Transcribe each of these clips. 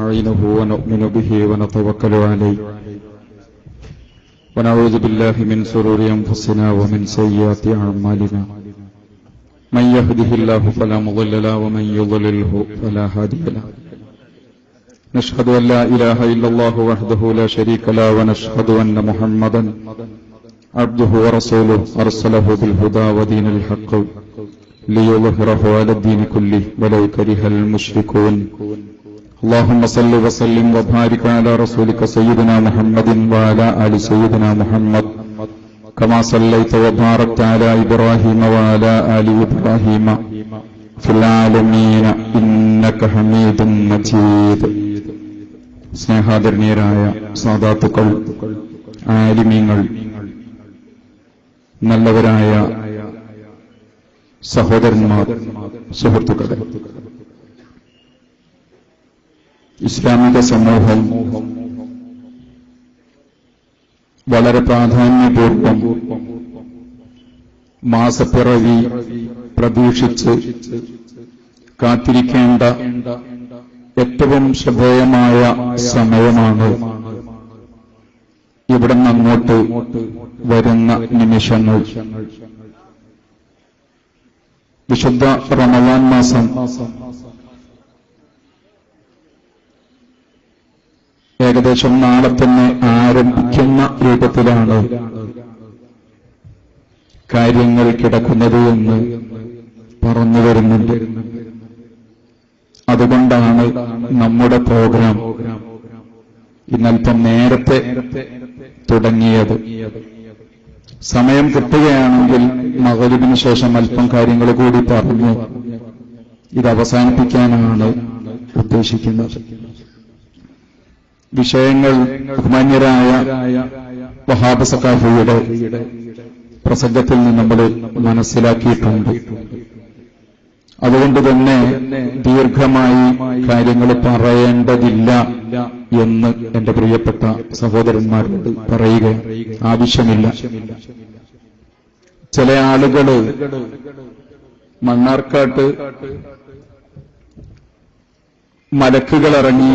ونستعينه ونؤمن به ونتوكل عليه ونعوذ بالله من شرور أنفسنا ومن سيئات أعمالنا من يهده الله فلا مضل له ومن يضلله فلا هادي له نشهد أن لا إله إلا الله وحده لا شريك له ونشهد أن محمدا عبده ورسوله أرسله بالهدى ودين الحق ليظهره على الدين كله ولو كره المشركون اللهم صل وسلم وبارك على رسولك سيدنا محمد وعلى آل سيدنا محمد كما صليت وباركت على إبراهيم وعلى آل إبراهيم في العالمين إنك حميد مجيد. സ്നേഹാദരണീയരായ സാദാത്തുക്കൾ, ആലിമീങ്ങൾ, നല്ലവരായ സഹോദരന്മാർ, സുഹൃത്തുക്കളെ, ഇസ്ലാമിക സമൂഹം വളരെ പ്രാധാന്യപൂർവ്വം മാസപ്പിറവി പ്രതീക്ഷിച്ച് കാത്തിരിക്കേണ്ട ഏറ്റവും ശ്രദ്ധേയമായ സമയമാണ് ഇവിടെ നിന്നങ്ങോട്ട് വരുന്ന നിമിഷങ്ങൾ. വിശുദ്ധ റമളാൻ മാസം ഏകദേശം നാളെ തന്നെ ആരംഭിക്കുന്ന രൂപത്തിലാണ് കാര്യങ്ങൾ കിടക്കുന്നത് എന്ന് പറഞ്ഞു വരുന്നുണ്ട്. അതുകൊണ്ടാണ് നമ്മുടെ പ്രോഗ്രാം ഇന്നൽപ്പം നേരത്തെ തുടങ്ങിയത്. സമയം കിട്ടുകയാണെങ്കിൽ മഗ്‌രിബിന് ശേഷം അല്പം കാര്യങ്ങൾ കൂടി പറഞ്ഞു ഇത് അവസാനിപ്പിക്കാനാണ് ഉദ്ദേശിക്കുന്നത്. വിഷയങ്ങൾ ബഹുമാന്യരായ വഹാബ് സഖാഫിയുടെ പ്രസംഗത്തിൽ നിന്ന് നമ്മൾ മനസ്സിലാക്കിയിട്ടുണ്ട്. അതുകൊണ്ട് തന്നെ ദീർഘമായി കാര്യങ്ങൾ പറയേണ്ടതില്ല എന്ന് എന്റെ പ്രിയപ്പെട്ട സഹോദരന്മാരോട് പറയുക ആവശ്യമില്ല. ചില ആളുകള് മണ്ണാർക്കാട്ട് മലക്കുകൾ ഇറങ്ങി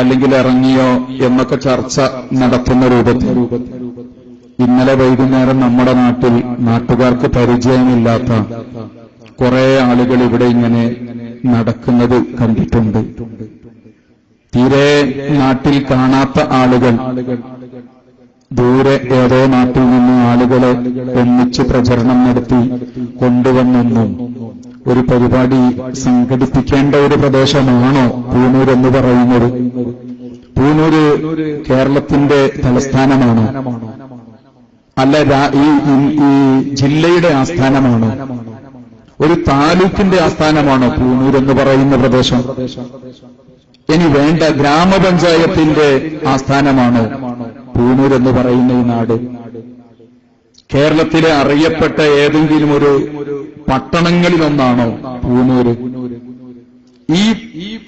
അല്ലെങ്കിൽ ഇറങ്ങിയോ എന്നൊക്കെ ചർച്ച നടത്തുന്ന രൂപത്തിൽ ഇന്നലെ വൈകുന്നേരം നമ്മുടെ നാട്ടിൽ നാട്ടുകാർക്ക് പരിചയമില്ലാത്ത കുറെ ആളുകൾ ഇവിടെ ഇങ്ങനെ നടക്കുന്നത് കണ്ടിട്ടുണ്ട്. തീരെ നാട്ടിൽ കാണാത്ത ആളുകൾ ദൂരെ ഏതോ നാട്ടിൽ നിന്ന് ആളുകളെ ഒന്നിച്ച് പ്രചരണം നടത്തി കൊണ്ടുവന്നെന്നും ഒരു പരിപാടി സംഘടിപ്പിക്കേണ്ട ഒരു പ്രദേശമാണോ പൂനൂർ എന്ന് പറയുന്നത്? പൂനൂര് കേരളത്തിന്റെ തലസ്ഥാനമാണോ? അല്ല, ഈ ജില്ലയുടെ ആസ്ഥാനമാണോ? ഒരു താലൂക്കിന്റെ ആസ്ഥാനമാണോ പൂനൂർ എന്ന് പറയുന്ന പ്രദേശം? ഇനി വേണ്ട, ഗ്രാമപഞ്ചായത്തിന്റെ ആസ്ഥാനമാണോ പൂനൂർ എന്ന് പറയുന്ന ഈ നാട്? കേരളത്തിലെ അറിയപ്പെട്ട ഏതെങ്കിലും ഒരു പട്ടണങ്ങളിലൊന്നാണോ പൂനൂര്? ഈ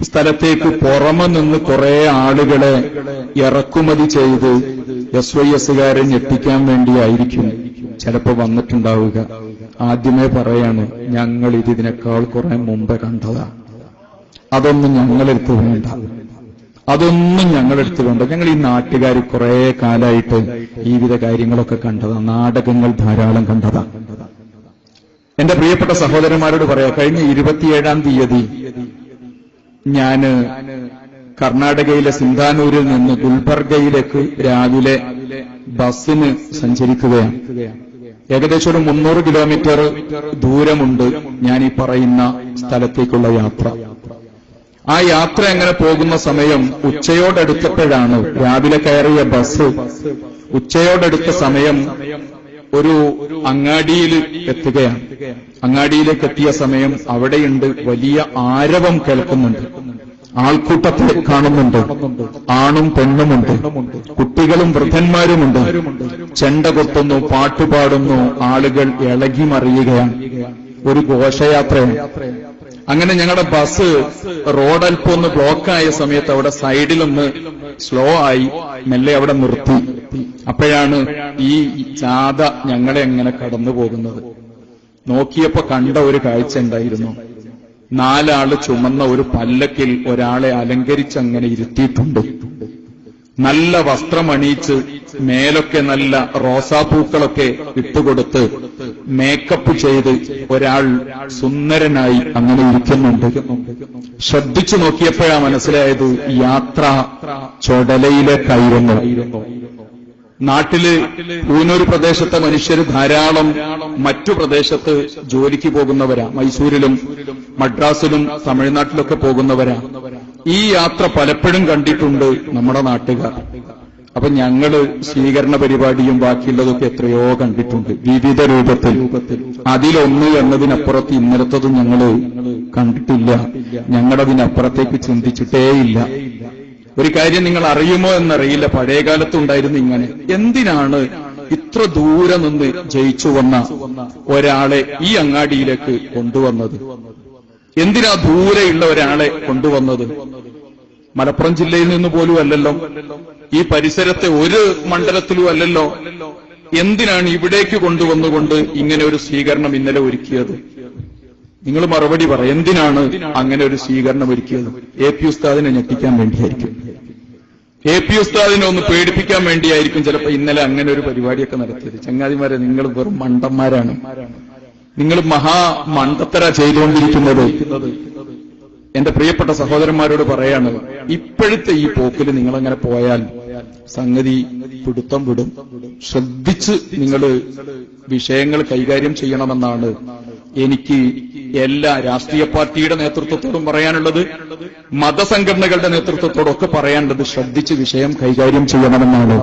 സ്ഥലത്തേക്ക് പുറമെ നിന്ന് കുറെ ആളുകളെ ഇറക്കുമതി ചെയ്ത് SYSകാരെ ഞെട്ടിക്കാൻ വേണ്ടിയായിരിക്കും ചിലപ്പോ വന്നിട്ടുണ്ടാവുക. ആദ്യമേ പറയാണ്, ഞങ്ങൾ ഇതിനേക്കാൾ കുറെ മുമ്പ് കണ്ടതാ. അതൊന്നും ഞങ്ങളെടുത്ത് വേണ്ട, അതൊന്നും ഞങ്ങളെടുത്ത് വേണ്ട. ഞങ്ങൾ ഈ നാട്ടുകാർ കുറെ കാലായിട്ട് ഈ വിധ കാര്യങ്ങളൊക്കെ കണ്ടതാ, നാടകങ്ങൾ ധാരാളം കണ്ടതാ. എന്റെ പ്രിയപ്പെട്ട സഹോദരന്മാരോട് പറയാം, കഴിഞ്ഞ 27-ാം തീയതി ഞാന് കർണാടകയിലെ സിന്ധാനൂരിൽ നിന്ന് ഗുൽബർഗയിലേക്ക് രാവിലെ ബസ്സിന് സഞ്ചരിക്കുകയാണ്. ഏകദേശം ഒരു 300 കിലോമീറ്റർ ദൂരമുണ്ട് ഞാൻ ഈ പറയുന്ന സ്ഥലത്തേക്കുള്ള യാത്ര. ആ യാത്ര അങ്ങനെ പോകുന്ന സമയം ഉച്ചയോടടുത്തപ്പോഴാണ്, രാവിലെ കയറിയ ബസ് ഉച്ചയോടടുത്ത സമയം ഒരു അങ്ങാടിയിൽ എത്തുകയാണ്. അങ്ങാടിയിലേക്ക് എത്തിയ സമയം അവിടെയുണ്ട് വലിയ ആരവം കേൾക്കുന്നുണ്ട്, ആൾക്കൂട്ടത്തെ കാണുന്നുണ്ട്, ആണും പെണ്ണുമുണ്ട്, കുട്ടികളും വൃദ്ധന്മാരുമുണ്ട്. ചെണ്ട കൊട്ടുന്നു, പാട്ടുപാടുന്നു, ആളുകൾ ഇളകി മറിയുകയാണ്. ഒരു ഘോഷയാത്രയാണ്. അങ്ങനെ ഞങ്ങളുടെ ബസ് റോഡൽപ്പം ഒന്ന് ബ്ലോക്കായ സമയത്ത് അവിടെ സൈഡിലൊന്ന് സ്ലോ ആയി മെല്ലെ അവിടെ നിർത്തി. അപ്പോഴാണ് ഈ ജാഥ ഞങ്ങളെ എങ്ങനെ കടന്നു പോകുന്നത്. നോക്കിയപ്പോ കണ്ട ഒരു കാഴ്ച ഉണ്ടായിരുന്നു. 4 ചുമന്ന ഒരു പല്ലക്കിൽ ഒരാളെ അലങ്കരിച്ചങ്ങനെ ഇരുത്തിയിട്ടുണ്ട്. നല്ല വസ്ത്രമണിയിച്ച് മേലൊക്കെ നല്ല റോസാപ്പൂക്കളൊക്കെ ഇട്ടുകൊടുത്ത് മേക്കപ്പ് ചെയ്ത് ഒരാൾ സുന്ദരനായി അങ്ങനെ ഇരിക്കുന്നുണ്ട്. ശ്രദ്ധിച്ചു നോക്കിയപ്പോഴാ മനസ്സിലായത് യാത്ര ചൊടലയിലേക്കായിരുന്നു. നാട്ടില് പൂനൂർ പ്രദേശത്തെ മനുഷ്യർ ധാരാളം മറ്റു പ്രദേശത്ത് ജോലിക്ക് പോകുന്നവരാ. മൈസൂരിലും മദ്രാസിലും തമിഴ്നാട്ടിലൊക്കെ പോകുന്നവരാ. ഈ യാത്ര പലപ്പോഴും കണ്ടിട്ടുണ്ട് നമ്മുടെ നാട്ടുകാർ. അപ്പൊ ഞങ്ങള് സ്വീകരണ പരിപാടിയും ബാക്കിയുള്ളതൊക്കെ എത്രയോ കണ്ടിട്ടുണ്ട് വിവിധ രൂപത്തിൽ. അതിലൊന്ന് എന്നതിനപ്പുറത്ത് ഇന്നലത്തതും ഞങ്ങള് കണ്ടിട്ടില്ല. ഞങ്ങളതിനപ്പുറത്തേക്ക് ചിന്തിച്ചിട്ടേയില്ല. ഒരു കാര്യം നിങ്ങൾ അറിയുമോ എന്നറിയില്ല, പഴയകാലത്തുണ്ടായിരുന്നു ഇങ്ങനെ. എന്തിനാണ് ഇത്ര ദൂരെ നിന്ന് ജയിച്ചു വന്ന ഒരാളെ ഈ അങ്ങാടിയിലേക്ക് കൊണ്ടുവന്നത്? എന്തിനാ ദൂരെയുള്ള ഒരാളെ കൊണ്ടുവന്നത്? മലപ്പുറം ജില്ലയിൽ നിന്ന് പോലും അല്ലല്ലോ, ഈ പരിസരത്തെ ഒരു മണ്ഡലത്തിലും അല്ലല്ലോ. എന്തിനാണ് ഇവിടേക്ക് കൊണ്ടുവന്നുകൊണ്ട് ഇങ്ങനെ ഒരു സ്വീകരണം ഇന്നലെ ഒരുക്കിയത്? നിങ്ങൾ മറുപടി പറ. എന്തിനാണ് അങ്ങനെ ഒരു സ്വീകരണം ഒരുക്കിയത്? AP ഉസ്താദിനെ ഞെട്ടിക്കാൻ വേണ്ടിയായിരിക്കും, AP ഉസ്താദിനെ ഒന്ന് പേടിപ്പിക്കാൻ വേണ്ടിയായിരിക്കും ചിലപ്പോ ഇന്നലെ അങ്ങനെ ഒരു പരിപാടിയൊക്കെ നടത്തിയത്. ചങ്ങാതിമാരെ, നിങ്ങൾ വെറും മണ്ടന്മാരാണ്. നിങ്ങൾ മഹാമണ്ടത്തര ചെയ്തുകൊണ്ടിരിക്കുന്നത്. എന്റെ പ്രിയപ്പെട്ട സഹോദരന്മാരോട് പറയാണ്, ഇപ്പോഴത്തെ ഈ പോക്കിൽ നിങ്ങളങ്ങനെ പോയാൽ സംഗതി പിടുത്തം വിടും. ശ്രദ്ധിച്ച് നിങ്ങൾ വിഷയങ്ങൾ കൈകാര്യം ചെയ്യണമെന്നാണ് എനിക്ക് എല്ലാ രാഷ്ട്രീയ പാർട്ടിയുടെ നേതൃത്വത്തോടും പറയാനുള്ളത്, മതസംഘടനകളുടെ നേതൃത്വത്തോടൊക്കെ പറയാനുള്ളത്. ശ്രദ്ധിച്ച് വിഷയം കൈകാര്യം ചെയ്യണമെന്നാണ്.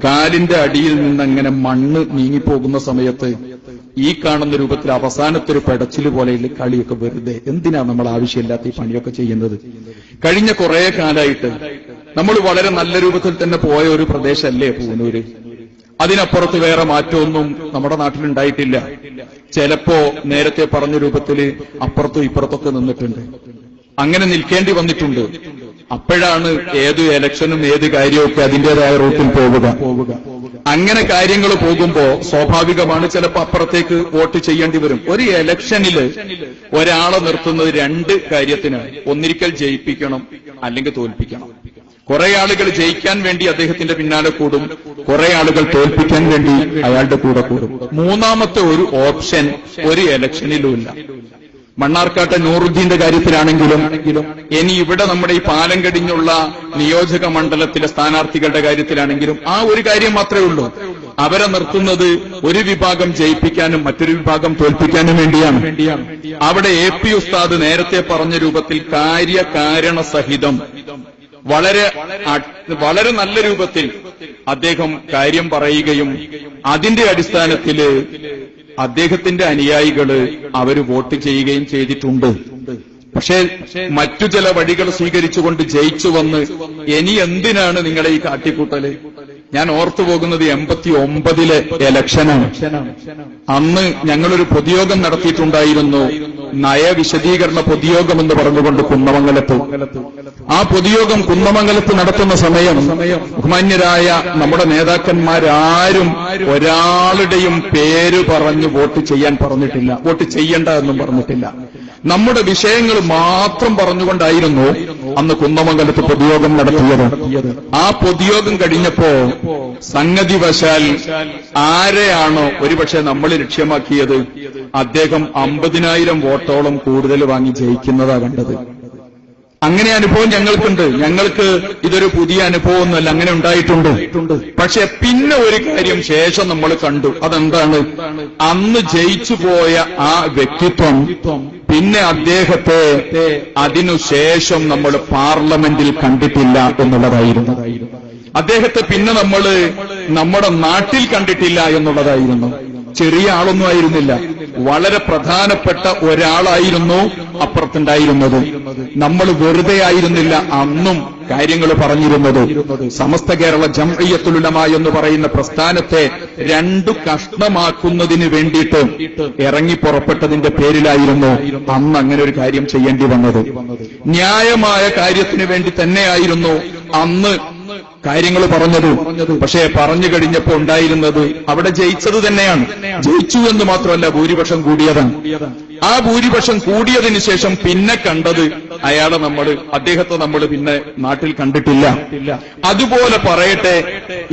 കാലിന്റെ അടിയിൽ നിന്നങ്ങനെ മണ്ണ് നീങ്ങിപ്പോകുന്ന സമയത്ത് ഈ കാണുന്ന രൂപത്തിൽ അവസാനത്തെ ഒരു പെടച്ചില് പോലെയുള്ള കളിയൊക്കെ വെറുതെ. എന്തിനാ നമ്മൾ ആവശ്യമില്ലാത്ത ഈ പണിയൊക്കെ ചെയ്യുന്നത്? കഴിഞ്ഞ കുറെ കാലമായിട്ട് നമ്മൾ വളരെ നല്ല രൂപത്തിൽ തന്നെ പോയ ഒരു പ്രദേശമല്ലേ പൂനൂര്. അതിനപ്പുറത്ത് വേറെ മാറ്റമൊന്നും നമ്മുടെ നാട്ടിലുണ്ടായിട്ടില്ല. ചിലപ്പോ നേരത്തെ പറഞ്ഞ രൂപത്തില് അപ്പുറത്തും ഇപ്പുറത്തൊക്കെ നിന്നിട്ടുണ്ട്. അങ്ങനെ നിൽക്കേണ്ടി വന്നിട്ടുണ്ട്. അപ്പോഴാണ് ഏത് ഇലക്ഷനും ഏത് കാര്യമൊക്കെ അതിന്റേതായ റൂട്ടിൽ പോവുക. അങ്ങനെ കാര്യങ്ങൾ പോകുമ്പോ സ്വാഭാവികമാണ് ചിലപ്പോ അപ്പുറത്തേക്ക് വോട്ട് ചെയ്യേണ്ടി വരും. ഒരു ഇലക്ഷനില് ഒരാളെ നിർത്തുന്നത് 2 കാര്യത്തിനാണ്. ഒന്നിരിക്കൽ ജയിപ്പിക്കണം, അല്ലെങ്കിൽ തോൽപ്പിക്കണം. കുറെ ആളുകൾ ജയിക്കാൻ വേണ്ടി അദ്ദേഹത്തിന്റെ പിന്നാലെ കൂടും, കുറെ ആളുകൾ തോൽപ്പിക്കാൻ വേണ്ടി അയാളുടെ കൂടെ കൂടും. മൂന്നാമത്തെ ഒരു ഓപ്ഷൻ ഒരു ഇലക്ഷനിലുമില്ല. മണ്ണാർക്കാട്ടെ നൂറുദ്ദീന്റെ കാര്യത്തിലാണെങ്കിലും ഇനി ഇവിടെ നമ്മുടെ ഈ പാലം കടിഞ്ഞുള്ള നിയോജക മണ്ഡലത്തിലെ സ്ഥാനാർത്ഥികളുടെ കാര്യത്തിലാണെങ്കിലും ആ ഒരു കാര്യം മാത്രമേ ഉള്ളൂ. അവരെ നിർത്തുന്നത് ഒരു വിഭാഗം ജയിപ്പിക്കാനും മറ്റൊരു വിഭാഗം തോൽപ്പിക്കാനും വേണ്ടിയാണ്. അവിടെ AP ഉസ്താദ് നേരത്തെ പറഞ്ഞ രൂപത്തിൽ കാര്യകാരണ സഹിതം വളരെ നല്ല രൂപത്തിൽ അദ്ദേഹം കാര്യം പറയുകയും അതിന്റെ അടിസ്ഥാനത്തില് അദ്ദേഹത്തിന്റെ അനുയായികള് അവര് വോട്ട് ചെയ്യുകയും ചെയ്തിട്ടുണ്ട്. പക്ഷേ മറ്റു ചില വഴികൾ സ്വീകരിച്ചുകൊണ്ട് ജയിച്ചു വന്ന് ഇനി എന്തിനാണ് നിങ്ങളെ ഈ കാട്ടിക്കൂട്ടല്? ഞാൻ ഓർത്തുപോകുന്നത് 89-ലെ ഇലക്ഷനാണ്. അന്ന് ഞങ്ങളൊരു പൊതുയോഗം നടത്തിയിട്ടുണ്ടായിരുന്നു, നയവിശദീകരണ പൊതുയോഗം എന്ന് പറഞ്ഞുകൊണ്ട് കുന്നമംഗലത്ത്. ആ പൊതുയോഗം കുന്നമംഗലത്ത് നടത്തുന്ന സമയം ബഹുമാന്യരായ നമ്മുടെ നേതാക്കന്മാരാരും ഒരാളുടെയും പേര് പറഞ്ഞ് വോട്ട് ചെയ്യാൻ പറഞ്ഞിട്ടില്ല, വോട്ട് ചെയ്യണ്ട എന്നും പറഞ്ഞിട്ടില്ല. നമ്മുടെ വിഷയങ്ങൾ മാത്രം പറഞ്ഞുകൊണ്ടായിരുന്നു അന്ന് കുന്നമംഗലത്ത് പൊതുയോഗം നടത്തിയത്. ആ പൊതുയോഗം കഴിഞ്ഞപ്പോ സംഗതി വശാൽ ആരെയാണോ ഒരുപക്ഷെ നമ്മൾ ലക്ഷ്യമാക്കിയത്, അദ്ദേഹം 50,000 വോട്ടോളം കൂടുതൽ വാങ്ങി ജയിക്കുന്നതാ കണ്ടത്. അങ്ങനെ അനുഭവം ഞങ്ങൾക്കുണ്ട്. ഞങ്ങൾക്ക് ഇതൊരു പുതിയ അനുഭവമൊന്നുമല്ല, അങ്ങനെ ഉണ്ടായിട്ടുണ്ട്. പക്ഷെ പിന്നെ ഒരു കാര്യം ശേഷം നമ്മൾ കണ്ടു. അതെന്താണ്? അന്ന് ജയിച്ചു പോയ ആ വ്യക്തിത്വം പിന്നെ അദ്ദേഹത്തെ അതിനുശേഷം നമ്മൾ പാർലമെന്റിൽ കണ്ടിട്ടില്ല എന്നുള്ളതായിരുന്നു. അദ്ദേഹത്തെ പിന്നെ നമ്മൾ നമ്മുടെ നാട്ടിൽ കണ്ടിട്ടില്ല എന്നുള്ളതായിരുന്നു. ചെറിയ ആളൊന്നും ആയിരുന്നില്ല, വളരെ പ്രധാനപ്പെട്ട ഒരാളായിരുന്നു അപ്പുറത്തുണ്ടായിരുന്നത്. നമ്മൾ വെറുതെ ആയിരുന്നില്ല അന്നും കാര്യങ്ങൾ പറഞ്ഞിരുന്നത്. സമസ്ത കേരള ജംഇയ്യത്തുൽ ഉലമ എന്ന് പറയുന്ന പ്രസ്ഥാനത്തെ 2 കഷ്ണമാക്കുന്നതിന് വേണ്ടിയിട്ട് ഇറങ്ങി പുറപ്പെട്ടതിന്റെ പേരിലായിരുന്നു അന്ന് അങ്ങനെ ഒരു കാര്യം ചെയ്യേണ്ടി വന്നത്. ന്യായമായ കാര്യത്തിന് വേണ്ടി തന്നെയായിരുന്നു അന്ന് കാര്യങ്ങൾ പറഞ്ഞത്. പക്ഷേ പറഞ്ഞു കഴിഞ്ഞപ്പോ ഉണ്ടായിരുന്നത് അവിടെ ജയിച്ചത് തന്നെയാണ്. ജയിച്ചു എന്ന് മാത്രമല്ല, ഭൂരിപക്ഷം കൂടിയതാണ്. ആ ഭൂരിപക്ഷം കൂടിയതിനു ശേഷം പിന്നെ കണ്ടത് അദ്ദേഹത്തെ നമ്മൾ പിന്നെ നാട്ടിൽ കണ്ടിട്ടില്ല. അതുപോലെ പറയട്ടെ,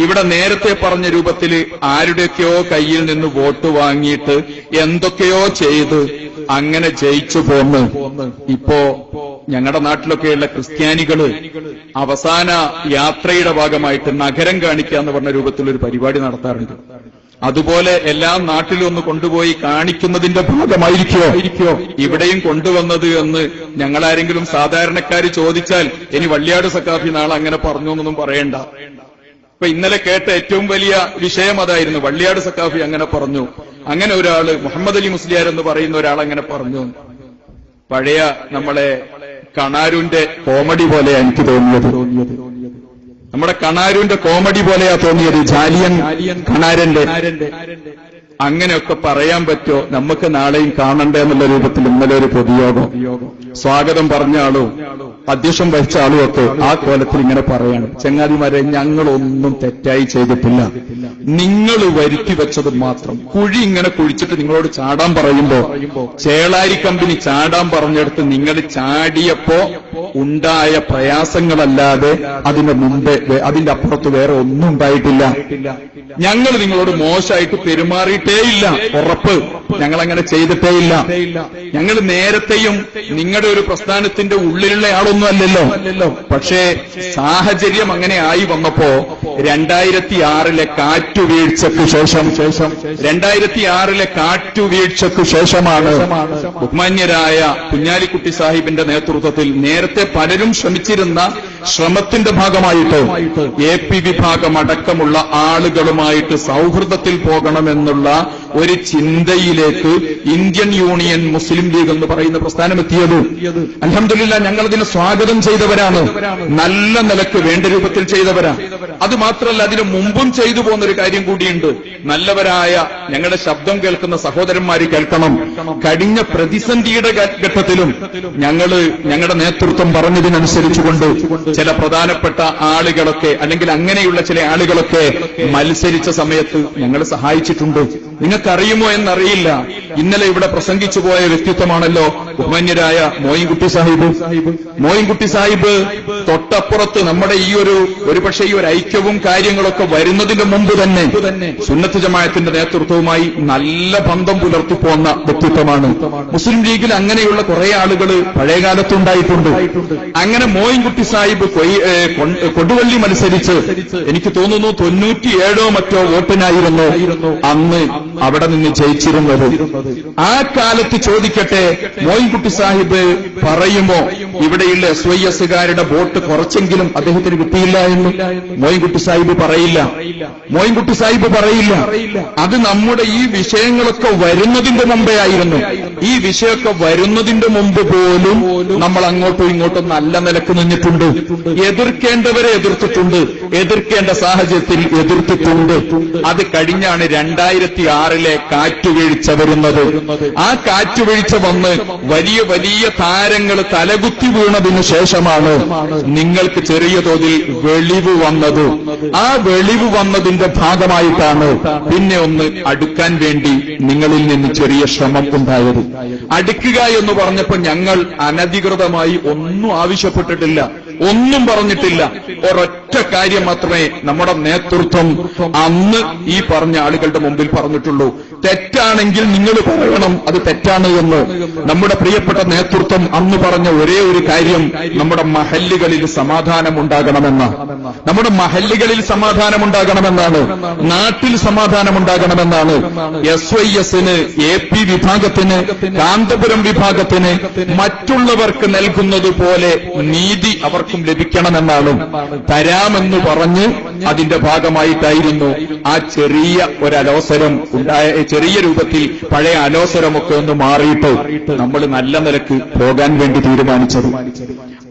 ഇവിടെ നേരത്തെ പറഞ്ഞ രൂപത്തിൽ ആരുടെയൊക്കെയോ കയ്യിൽ നിന്ന് വോട്ട് വാങ്ങിയിട്ട് എന്തൊക്കെയോ ചെയ്ത് അങ്ങനെ ജയിച്ചു പോന്ന് ഇപ്പോ ഞങ്ങളുടെ നാട്ടിലൊക്കെയുള്ള ക്രിസ്ത്യാനികള് അവസാന യാത്രയുടെ ഭാഗമായിട്ട് നഗരം കാണിക്കുക എന്ന് പറഞ്ഞ രൂപത്തിലൊരു പരിപാടി നടത്താറുണ്ട്. അതുപോലെ എല്ലാ നാട്ടിലും ഒന്ന് കൊണ്ടുപോയി കാണിക്കുന്നതിന്റെ ഭാഗമായിരിക്കോ ഇവിടെയും കൊണ്ടുവന്നത് എന്ന് ഞങ്ങളാരെങ്കിലും സാധാരണക്കാര് ചോദിച്ചാൽ ഇനി വള്ളിയാട് സഖാഫി നാളെ അങ്ങനെ പറഞ്ഞു എന്നൊന്നും പറയണ്ട. ഇപ്പൊ ഇന്നലെ കേട്ട ഏറ്റവും വലിയ വിഷയം അതായിരുന്നു. വള്ളിയാട് സഖാഫി അങ്ങനെ പറഞ്ഞു, അങ്ങനെ ഒരാള് മുഹമ്മദ് അലി മുസ്ലിയാർ എന്ന് പറയുന്ന ഒരാൾ അങ്ങനെ പറഞ്ഞു. പഴയ നമ്മളെ കണാരൂന്റെ കോമഡി പോലെയാ എനിക്ക് തോന്നിയത്. നമ്മുടെ കണാരൂന്റെ കോമഡി പോലെയാ തോന്നിയത്, ജാലിയൻ കണാരന്റെ. അങ്ങനെയൊക്കെ പറയാൻ പറ്റോ? നമുക്ക് നാളെയും കാണണ്ടേ എന്നുള്ള രൂപത്തിൽ ഇന്നലെ ഒരു പൊതുയോഗം, സ്വാഗതം പറഞ്ഞ ആളും അധ്യക്ഷം വഹിച്ച ആളും ഒക്കെ ആ കോലത്തിൽ ഇങ്ങനെ പറയാണ്, ചങ്ങാതിമാരെ ഞങ്ങളൊന്നും തെറ്റായി ചെയ്തിട്ടില്ല, നിങ്ങൾ വരുത്തി വെച്ചത് മാത്രം. കുഴി ഇങ്ങനെ കുഴിച്ചിട്ട് നിങ്ങളോട് ചാടാൻ പറയുമ്പോ ചേളാരി കമ്പനി ചാടാൻ പറഞ്ഞെടുത്ത് നിങ്ങൾ ചാടിയപ്പോ ഉണ്ടായ പ്രയാസങ്ങളല്ലാതെ അതിന്റെ മുമ്പേ അതിന്റെ അപ്പുറത്ത് വേറെ ഒന്നും ഉണ്ടായിട്ടില്ല. ഞങ്ങൾ നിങ്ങളോട് മോശമായിട്ട് പെരുമാറിയിട്ടേയില്ല, ഉറപ്പ്. ഞങ്ങൾ അങ്ങനെ ചെയ്തിട്ടേയില്ല. ഞങ്ങൾ നേരത്തെയും നിങ്ങളുടെ ഒരു പ്രസ്ഥാനത്തിന്റെ ഉള്ളിലുള്ള ആളൊന്നും അല്ലല്ലോ. പക്ഷേ സാഹചര്യം അങ്ങനെ ആയി വന്നപ്പോ 2006 കാറ്റുവീഴ്ചയ്ക്ക് ശേഷം 2006 കാറ്റുവീഴ്ചയ്ക്ക് ശേഷമാണ് ബഹുമാന്യരായ കുഞ്ഞാലിക്കുട്ടി സാഹിബിന്റെ നേതൃത്വത്തിൽ നേരത്തെ പലരും ശ്രമിച്ചിരുന്ന ശ്രമത്തിന്റെ ഭാഗമായിട്ട് AP വിഭാഗം അടക്കമുള്ള ആളുകളുമായിട്ട് സൗഹൃദത്തിൽ പോകണമെന്നുള്ള ഒരു ചിന്തയിലേക്ക് ഇന്ത്യൻ യൂണിയൻ മുസ്ലിം ലീഗ് എന്ന് പറയുന്ന പ്രസ്ഥാനം എത്തിയത്. അൽഹംദുലില്ലാഹ് ഞങ്ങളതിനെ സ്വാഗതം ചെയ്തവരാണ്, നല്ല നിലക്ക് വേണ്ട രൂപത്തിൽ ചെയ്തവരാ. അത് മാത്രമല്ല, അതിനു മുമ്പും ചെയ്തു പോകുന്നൊരു കാര്യം കൂടിയുണ്ട്. നല്ലവരായ ഞങ്ങളുടെ ശബ്ദം കേൾക്കുന്ന സഹോദരന്മാര് കേൾക്കണം, കഴിഞ്ഞ പ്രതിസന്ധിയുടെ ഘട്ടത്തിലും ഞങ്ങളുടെ നേതൃത്വം പറഞ്ഞതിനനുസരിച്ചുകൊണ്ട് ചില പ്രധാനപ്പെട്ട ആളുകളൊക്കെ അല്ലെങ്കിൽ അങ്ങനെയുള്ള ചില ആളുകളൊക്കെ മത്സരിച്ച സമയത്ത് ഞങ്ങൾ സഹായിച്ചിട്ടുണ്ട്. നിങ്ങൾക്കറിയുമോ എന്നറിയില്ല, ഇന്നലെ ഇവിടെ പ്രസംഗിച്ചു പോയ വ്യക്തിത്വമാണല്ലോ ബഹുമാന്യരായ മോയിൻകുട്ടി സാഹിബ്. മോയിൻകുട്ടി സാഹിബ് തൊട്ടപ്പുറത്ത് നമ്മുടെ ഒരുപക്ഷെ ഈ ഒരു ഐക്യവും കാര്യങ്ങളൊക്കെ വരുന്നതിന് മുമ്പ് തന്നെ സുന്നത്ത് ജമാഅത്തിന്റെ നേതൃത്വവുമായി നല്ല ബന്ധം പുലർത്തിപ്പോന്ന വ്യക്തിത്വമാണ്. മുസ്ലിം ലീഗിൽ അങ്ങനെയുള്ള കുറെ ആളുകൾ പഴയകാലത്തുണ്ടായിട്ടുണ്ട്. അങ്ങനെ മോയിൻകുട്ടി സാഹിബ് കൊടുവള്ളി മത്സരിച്ച് എനിക്ക് തോന്നുന്നു 97 മറ്റോ വോട്ടിനായിരുന്നു അന്ന് അവിടെ നിന്ന് ജയിച്ചിരുന്നത്. ആ കാലത്ത് ചോദിക്കട്ടെ, മോയിൻകുട്ടി സാഹിബ് പറയുമോ ഇവിടെയുള്ള SYSകാരുടെ വോട്ട് കുറച്ചെങ്കിലും അദ്ദേഹത്തിന് കിട്ടിയില്ല എന്ന്? മോയിൻകുട്ടി സാഹിബ് പറയില്ല. മോയിൻകുട്ടി സാഹിബ് പറയില്ല. അത് നമ്മുടെ ഈ വിഷയങ്ങളൊക്കെ വരുന്നതിന്റെ മുമ്പേ ആയിരുന്നു. ഈ വിഷയമൊക്കെ വരുന്നതിന്റെ മുമ്പ് പോലും നമ്മൾ അങ്ങോട്ടും ഇങ്ങോട്ടും നല്ല നിലക്ക് നിന്നിട്ടുണ്ട്. എതിർക്കേണ്ടവരെ എതിർത്തിട്ടുണ്ട്, എതിർക്കേണ്ട സാഹചര്യത്തിൽ എതിർത്തിട്ടുണ്ട്. അത് കഴിഞ്ഞാണ് 2006 കാറ്റുവീഴ്ച വരുന്നത്. ആ കാറ്റുവീഴ്ച വന്ന് വലിയ വലിയ താരങ്ങൾ തലകുത്തി വീണതിനു ശേഷമാണ് നിങ്ങൾക്ക് ചെറിയ തോതിൽ വെളിവ് വന്നത്. ആ വെളിവ് വന്നതിന്റെ ഭാഗമായിട്ടാണ് പിന്നെ ഒന്ന് അടുക്കാൻ വേണ്ടി നിങ്ങളിൽ നിന്ന് ചെറിയ ശ്രമം ഉണ്ടായത്. അടുക്കുക എന്ന് പറഞ്ഞപ്പോൾ ഞങ്ങൾ അനധികൃതമായി ഒന്നും ആവശ്യപ്പെട്ടിട്ടില്ല, ഒന്നും പറഞ്ഞിട്ടില്ല. ഒരൊറ്റ കാര്യം മാത്രമേ നമ്മുടെ നേതൃത്വം അന്ന് ഈ പറഞ്ഞ ആളുകളുടെ മുമ്പിൽ പറഞ്ഞിട്ടുള്ളൂ. തെറ്റാണെങ്കിൽ നിങ്ങൾ പറയണം അത് തെറ്റാണ് എന്ന്. നമ്മുടെ പ്രിയപ്പെട്ട നേതൃത്വം അന്ന് പറഞ്ഞ ഒരേ ഒരു കാര്യം നമ്മുടെ മഹല്ലുകളിൽ സമാധാനമുണ്ടാകണമെന്ന്. നമ്മുടെ മഹല്ലുകളിൽ സമാധാനമുണ്ടാകണമെന്നാണ്, നാട്ടിൽ സമാധാനമുണ്ടാകണമെന്നാണ്. SYSന്, AP വിഭാഗത്തിന്, കാന്തപുരം വിഭാഗത്തിന് മറ്റുള്ളവർക്ക് നൽകുന്നത് പോലെ നീതി അവർക്കും ലഭിക്കണമെന്നാണ്. തരാമെന്ന് പറഞ്ഞ് അതിന്റെ ഭാഗമായിട്ടായിരുന്നു ആ ചെറിയ ഒരലോസരം ഉണ്ടായ. ചെറിയ രൂപത്തിൽ പഴയ അലോസരമൊക്കെ ഒന്ന് മാറിയിട്ട് നമ്മൾ നല്ല നിലക്ക് പോകാൻ വേണ്ടി തീരുമാനിച്ചത്.